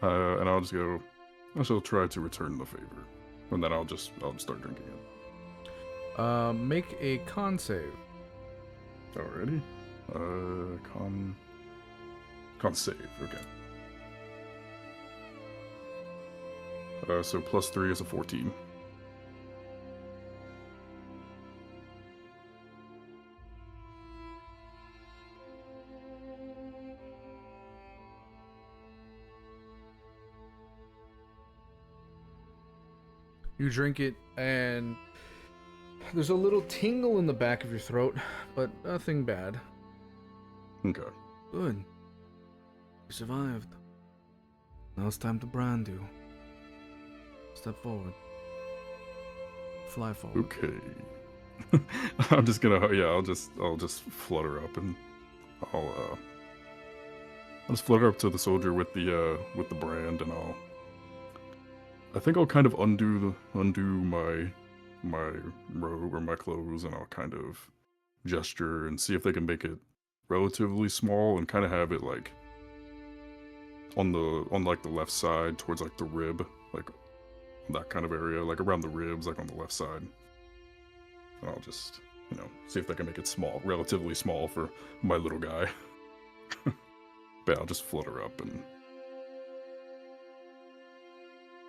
C: And I'll just go, I shall try to return the favor. And then I'll just start drinking it.
A: Make a con save.
C: Alrighty. Con save, okay. So +3 is a 14.
A: You drink it, and there's a little tingle in the back of your throat, but nothing bad.
C: Okay.
A: Good. You survived. Now it's time to brand you. Step forward. Fly forward.
C: Okay. I'm just gonna, I'll just flutter up, and I'll just flutter up to the soldier with the brand, and I think I'll kind of undo my robe or my clothes, and I'll kind of gesture and see if they can make it relatively small and kind of have it like on like the left side towards like the rib, like that kind of area, like around the ribs, like on the left side. And I'll just, see if they can make it small, relatively small for my little guy. But I'll just flutter up, and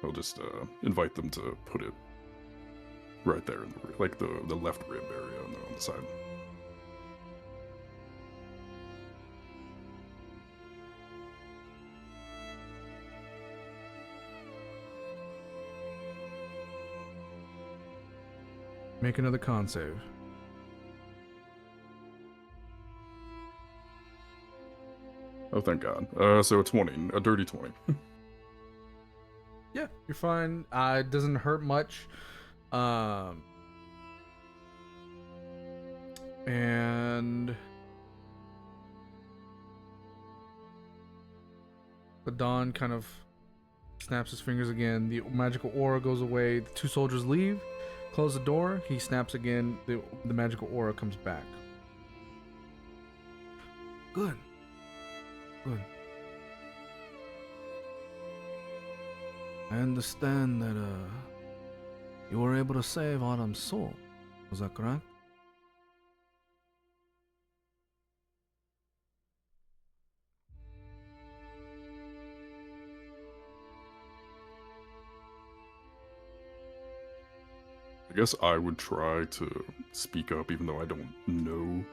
C: I'll just invite them to put it right there in the left rib area on the side.
A: Make another con save.
C: Oh, thank God. So a 20, a dirty 20.
A: Yeah, you're fine. It doesn't hurt much. And the Dawn kind of snaps his fingers again. The magical aura goes away. The two soldiers leave. Close the door. He snaps again. The magical aura comes back. Good. Good. I understand that you were able to save Autumn's soul. Was that correct?
C: I guess I would try to speak up, even though I don't know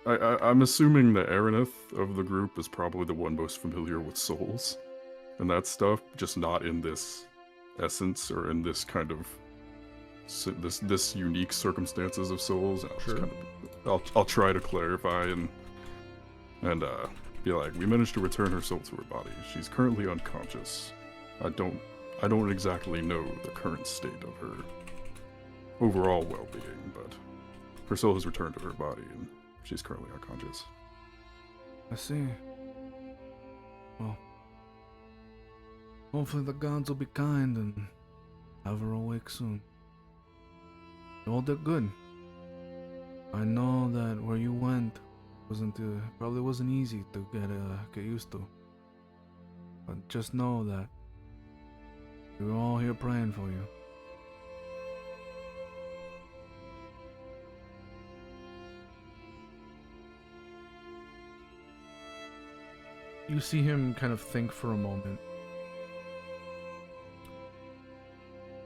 C: I'm assuming the Araneth of the group is probably the one most familiar with souls and that stuff, just not in this essence or in this kind of this unique circumstances of souls. I'll try to clarify and be like, we managed to return her soul to her body. She's currently unconscious. I don't exactly know the current state of her overall well-being, but her soul has returned to her body and she's currently unconscious.
A: I see. Well, hopefully the gods will be kind and have her awake soon. You all did good. I know that where you went probably wasn't easy to get used to. But just know that we're all here praying for you. You see him kind of think for a moment.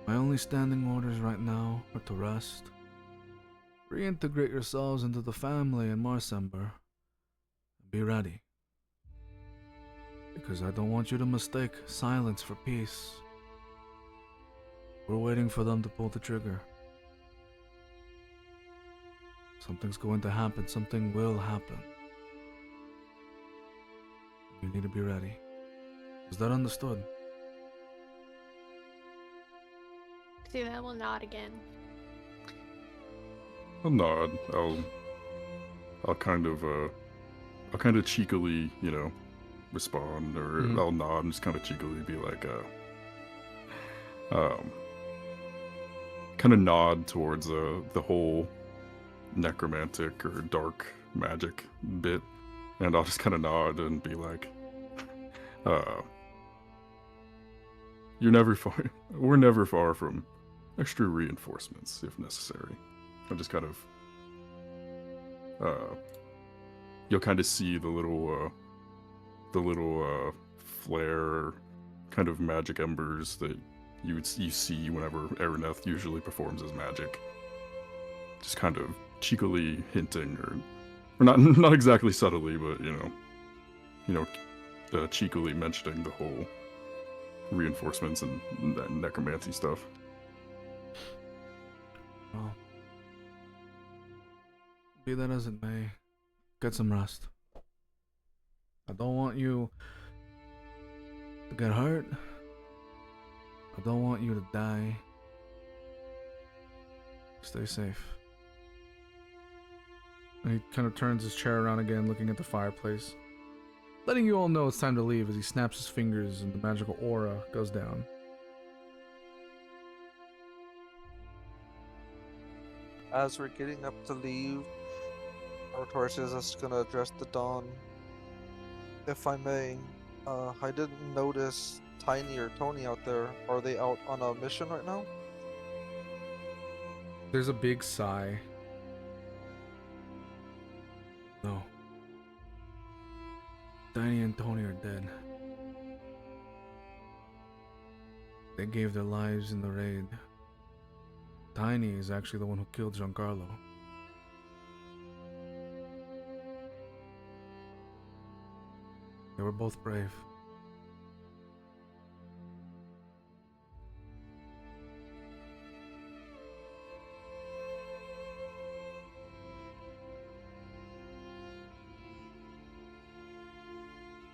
A: My only standing orders right now are to rest, reintegrate yourselves into the family in Marsember, and be ready. Because I don't want you to mistake silence for peace. We're waiting for them to pull the trigger. Something's going to happen. Something will happen. You need to be ready. Is that understood?
B: Silia will nod again.
C: I'll nod. I'll kind of cheekily, respond, or I'll nod and just kind of cheekily be like, kind of nod towards the whole necromantic or dark magic bit, and I'll just kind of nod and be like, we're never far from extra reinforcements if necessary. I'll just kind of, you'll kind of see the little flare kind of magic embers that you see whenever Araneth usually performs his magic. Just kind of cheekily hinting, or not exactly subtly, but cheekily mentioning the whole reinforcements and that necromancy stuff.
A: Well, be that as it may, get some rest. I don't want you to get hurt. I don't want you to die. Stay safe. And he kind of turns his chair around again, looking at the fireplace, letting you all know it's time to leave as he snaps his fingers and the magical aura goes down.
E: As we're getting up to leave, Artorias is just gonna address the Dawn. If I may, I didn't notice Tiny or Tony out there. Are they out on a mission right now?
A: There's a big sigh. No. Tiny and Tony are dead. They gave their lives in the raid. Tiny is actually the one who killed Giancarlo. They were both brave.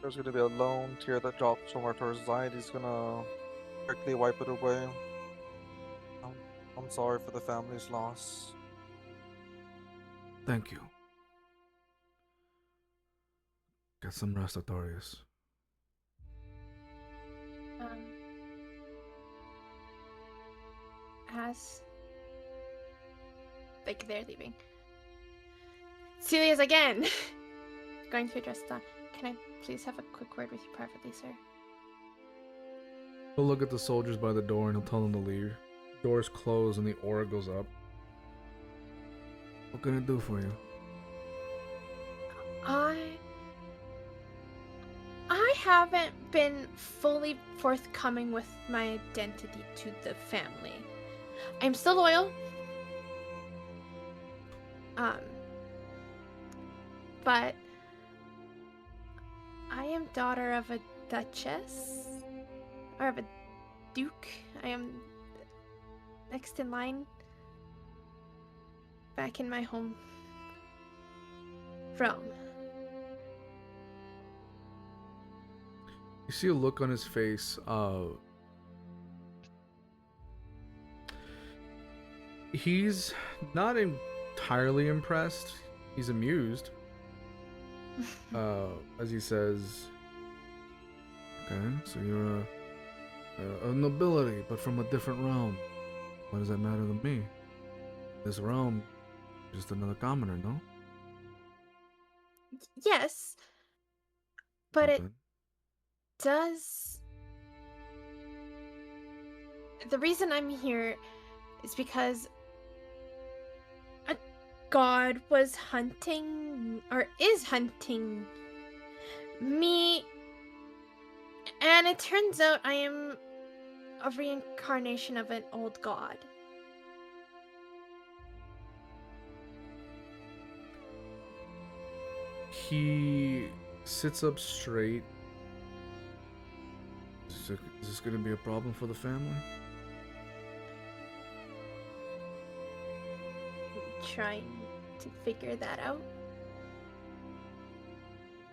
E: There's gonna be a lone tear that drops from Artorias' eye. He's gonna quickly wipe it away. I'm sorry for the family's loss.
A: Thank you. Get some rest, Artorias.
B: As like they're leaving, Silia's again going to address Dawn. Can I please have a quick word with you privately, sir?
A: He'll look at the soldiers by the door and he'll tell them to leave. Doors close and the aura goes up. What can I do for you?
B: I haven't been fully forthcoming with my identity to the family. I'm still loyal. But I am daughter of a duchess or of a duke. I am next in line back in my home realm.
A: You see a look on his face. He's not entirely impressed. He's amused. As he says, "Okay, so you're a nobility, but from a different realm. Why does that matter to me? This realm, just another commoner, no?"
B: Yes, but it
A: Okay.
B: does. The reason I'm here is because a god was hunting, or is hunting, me, and it turns out I am a reincarnation of an old god.
A: He sits up straight. Is this going to be a problem for the family?
B: Trying to figure that out.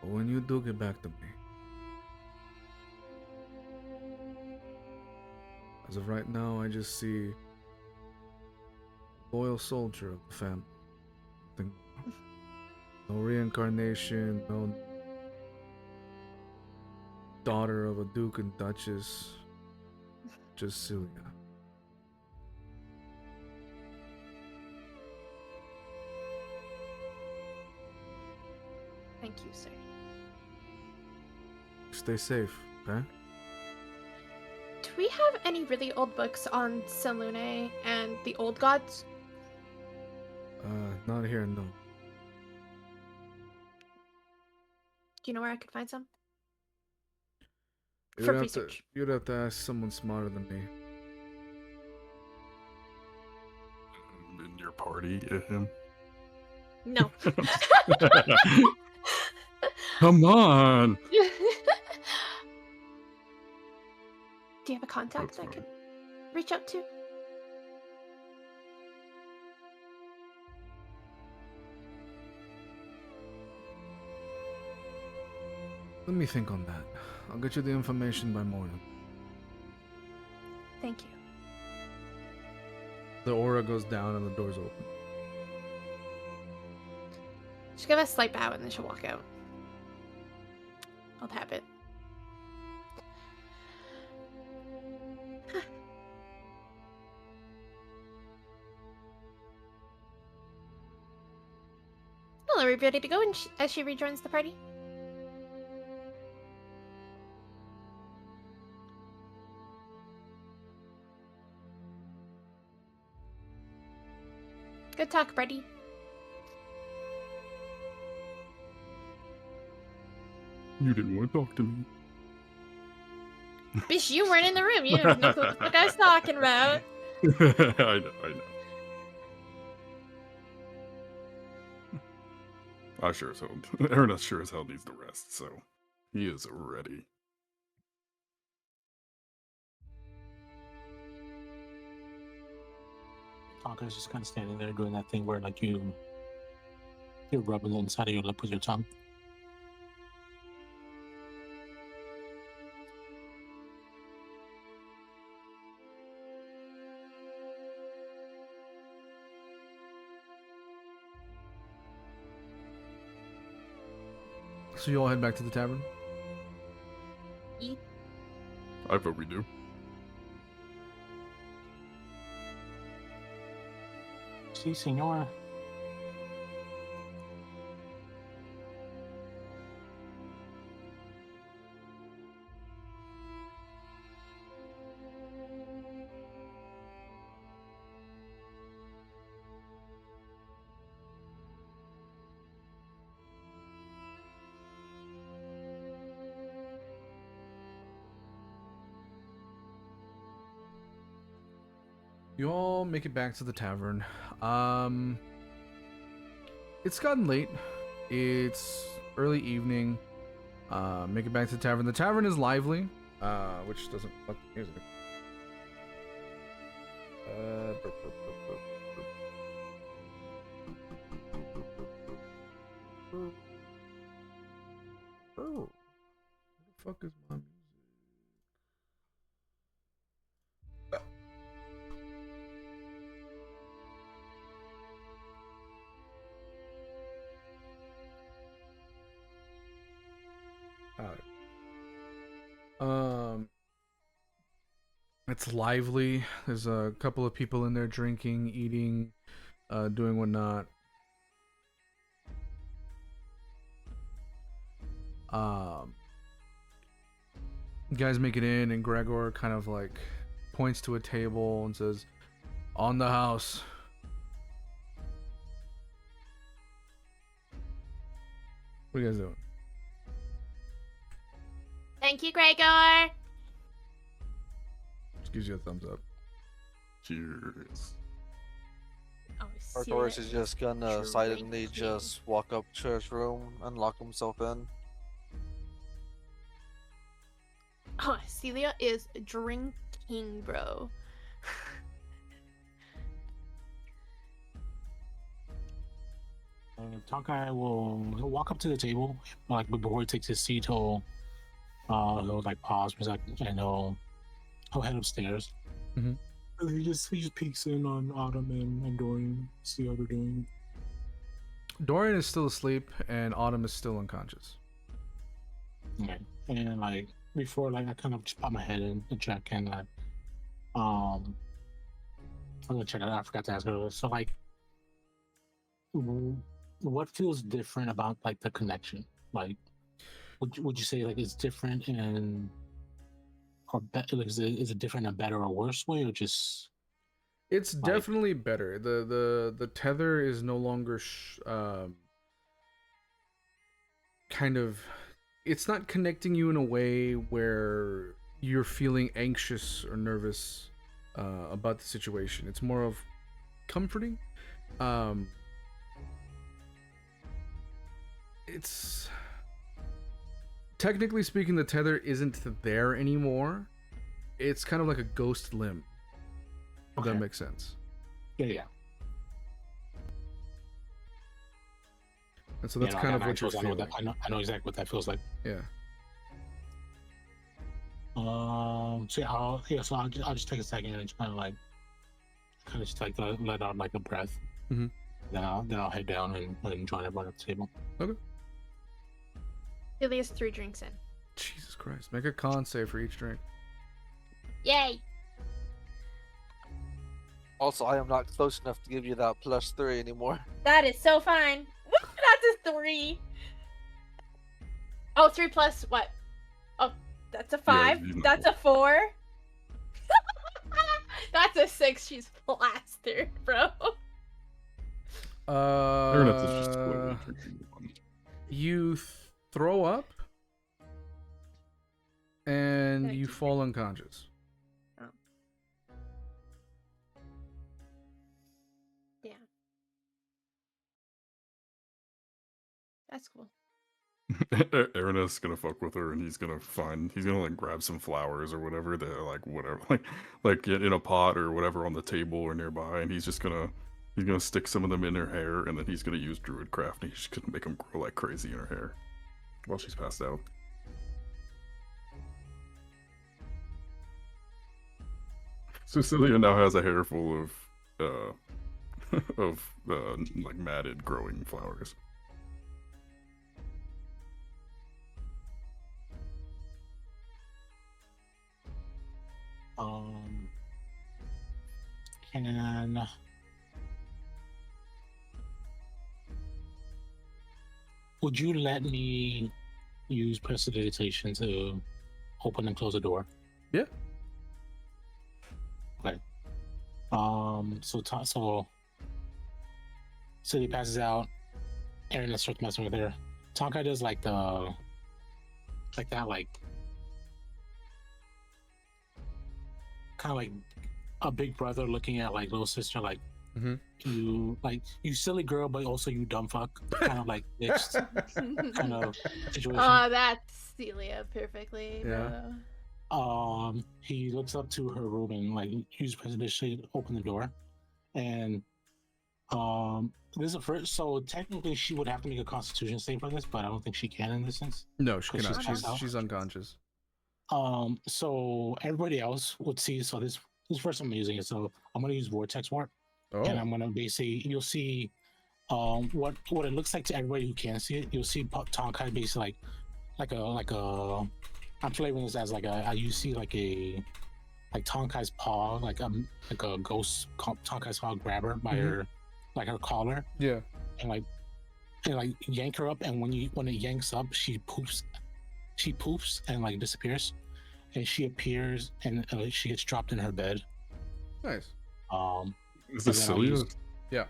A: When you do get back to me. As of right now, I just see loyal soldier of the family. Nothing, no reincarnation, no daughter of a duke and duchess. Just Silia.
B: Thank you, sir.
A: Stay safe, okay?
B: Do we have any really old books on Selune and the old gods?
A: Not here, no.
B: Do you know where I could find some?
A: You'd
B: For
A: have
B: research.
A: you'd have to ask someone smarter than me.
C: In your party, him.
B: No.
C: Come on.
B: Do you have a contact
C: That's
B: I
C: fine.
B: could reach out to?
A: Let me think on that. I'll get you the information by morning.
B: Thank you.
A: The aura goes down and the doors open.
B: She'll give a slight bow and then she'll walk out. I'll tap it. Hello, everybody to go and as she rejoins the party. Good talk, buddy.
C: You didn't want to talk to me.
B: Bish, you weren't in the room. You didn't know what the fuck I was talking about.
C: I know. I sure as hell. Araneth sure as hell needs the rest, so he is ready.
D: Tonka's just kind of standing there doing that thing where like you're rubbing the inside of your lip with your tongue.
A: So you all head back to the tavern?
B: Eat.
C: I vote we do.
D: See, senor.
A: You all make it back to the tavern. It's gotten late. It's early evening. Make it back to the tavern. The tavern is lively, which doesn't fuck the music. Where the fuck is my music? It's lively. There's a couple of people in there drinking, eating, doing whatnot. You guys make it in, and Gregor kind of like points to a table and says, "On the house." What are you guys doing?
B: Thank you, Gregor.
A: Just gives you a thumbs up.
C: Cheers.
B: Oh,
E: Artorias
B: Silia
E: is just gonna
B: drinking.
E: silently just walk up to his room and lock himself in.
B: Oh, Silia is drinking, bro.
D: Tonkai he'll walk up to the table, like before he takes his seat, he'll like pause for a second, and he'll head upstairs.
A: Mhm.
D: And he just peeks in on Autumn and Dorian, see how they're doing.
A: Dorian is still asleep, and Autumn is still unconscious.
D: Okay. And like before, like I kind of just pop my head in and check, and I'm gonna check it out. I forgot to ask her. So like, what feels different about like the connection? Like, would you say like it's different and or better? Is it different in a better or worse way, or just?
A: It's
D: Like-
A: definitely better. The tether is no longer kind of. It's not connecting you in a way where you're feeling anxious or nervous about the situation. It's more of comforting. It's technically speaking, the tether isn't there anymore. It's kind of like a ghost limb. If that
D: Okay.
A: makes sense.
D: Yeah.
A: And so that's
D: Yeah, no,
A: kind of
D: I
A: what you're
D: know
A: feeling.
D: that- I know exactly what that feels like.
A: Yeah.
D: So yeah, I'll just take a second and just kind of just like let out like a breath.
A: Mhm.
D: Then I'll head down and join everyone at the table.
B: Silia's 3 drinks in.
A: Jesus Christ. Make a con save for each drink.
B: Yay!
E: Also, I am not close enough to give you that +3 anymore.
B: That is so fine. That's a 3. Oh, 3 plus what? Oh, that's a 5.
C: you know.
B: That's a 4. That's a 6. She's plastered, bro.
C: Araneth is just slowly drinking one.
A: You throw up and
B: Gonna
A: you
B: keep
A: fall unconscious.
B: Yeah. That's cool.
C: Araneth's gonna fuck with her, and he's gonna like grab some flowers or whatever that are like whatever like in a pot or whatever on the table or nearby, and he's gonna stick some of them in her hair, and then he's gonna use druidcraft, and he's just gonna make them grow like crazy in her hair while she's passed out. So Silia now has a hair full of like matted growing flowers.
D: And would you let me use prestidigitation to open and close the door?
A: Yeah.
D: Okay. So City passes out. Aaron starts messing with her. Tonkai does like that kind of like a big brother looking at like little sister, like
A: Mhm.
D: you silly girl, but also you dumb fuck, kind of like mixed kind of situation.
B: Oh, that's Silia perfectly.
A: Yeah.
B: No.
D: He looks up to her room and like use presidential open the door, and this is the first. So technically, she would have to make a Constitution save for this, but I don't think she can in this sense.
A: No, she
D: 'Cause
A: cannot.
D: she's passed out.
A: She's unconscious.
D: So everybody else would see. So this first I'm using it. So I'm gonna use Vortex Warp, and
A: Oh.
D: I'm gonna basically you'll see, what it looks like to everybody who can see it. You'll see Tonkai basically like a. I'm flavoring this as like you see like Tonkai's paw, like a ghost Tonkai's paw grab her by her her collar,
A: Yeah.
D: and like yank her up, and when it yanks up, she poops and like disappears, and she appears and she gets dropped in her bed.
A: Nice.
C: Is this
D: and then I'll
C: Silia?
D: use-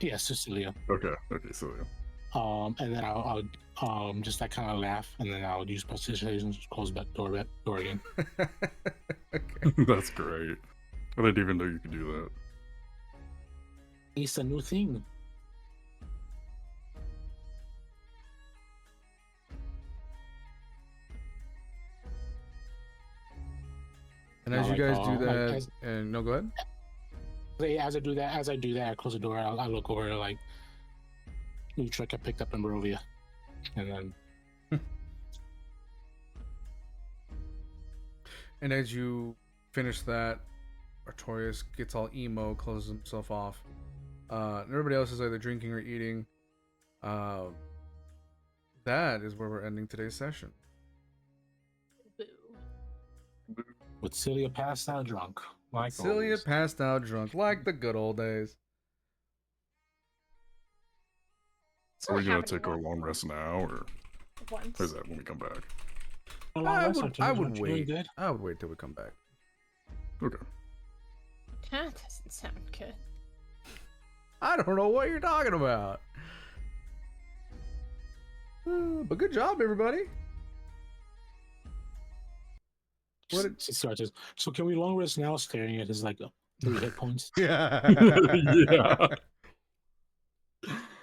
D: Yeah, Cecilia.
C: Okay, Silia.
D: And then I'll just like kind of laugh, and then I'll use precision to close back door again.
A: Okay.
C: That's great. I didn't even know you could do that.
D: It's a new thing.
A: And as
D: No,
A: you
D: like,
A: guys do
D: like,
A: that, and no, go ahead.
D: As I do that, I close the door. I look over like new trick I picked up in Barovia, and then
A: And as you finish that, Artorias gets all emo, closes himself off. And everybody else is either drinking or eating. That is where we're ending today's session.
B: Boo.
D: with Cilia passed out drunk. Like
A: Silia
D: always.
A: passed out drunk, like the good old days.
C: So we're gonna
B: Happening
C: take our
B: once.
C: long rest now, or
B: Once.
C: is that when we come back?
D: How long rest?
A: I
D: Artorias?
A: would
D: Aren't you really
A: wait.
D: good?
A: I would wait till we come back.
C: Okay.
B: That doesn't sound good.
A: I don't know what you're talking about. But good job, everybody. What did-
D: She starts. So can we long rest now? Staring at his like 3 hit points.
A: Yeah.
C: Yeah.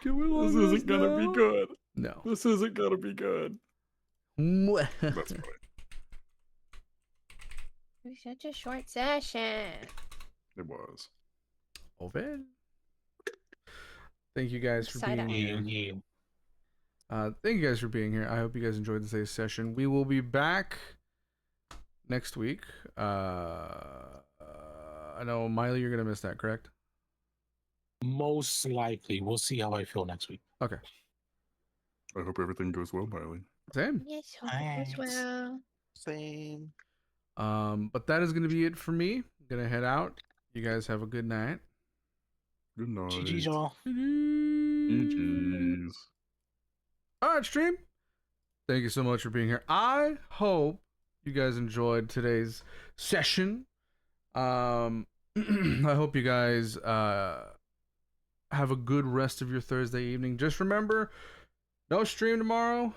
A: Can we
C: This
A: long
C: isn't
A: rest
C: gonna be
A: now?
C: good.
A: No.
C: This isn't gonna be good.
A: Mwah.
C: That's funny.
B: It was such a short session.
C: It was.
A: Over. Thank you guys for
B: Side
A: being
B: eye.
A: here.
D: Yeah.
A: Thank you guys for being here. I hope you guys enjoyed today's session. We will be back next week. I know, Miley, you're gonna miss that, correct?
D: Most likely, we'll see how I feel next week.
A: Okay.
C: I hope everything goes well, Miley.
A: Same.
B: Yes, hope it goes
D: Thanks.
B: well.
E: Same.
A: But that is gonna be it for me. I'm gonna head out. You guys have a good night.
C: Good night.
D: GG's y'all.
C: GG's.
A: All right, stream. Thank you so much for being here. I hope you guys enjoyed today's session. I hope you guys have a good rest of your Thursday evening. Just remember, no stream tomorrow,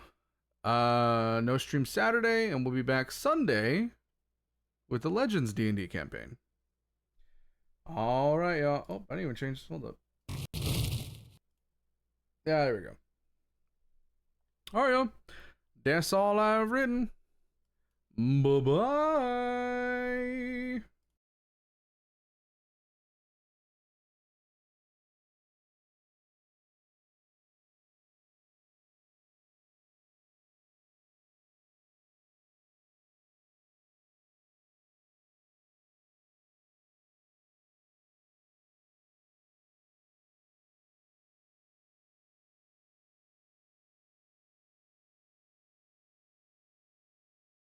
A: no stream Saturday, and we'll be back Sunday with the Legends D&D campaign. All right, y'all. Oh, I didn't even change this. Hold up. Yeah, there we go. All right, y'all. That's all I've written. Bye-bye.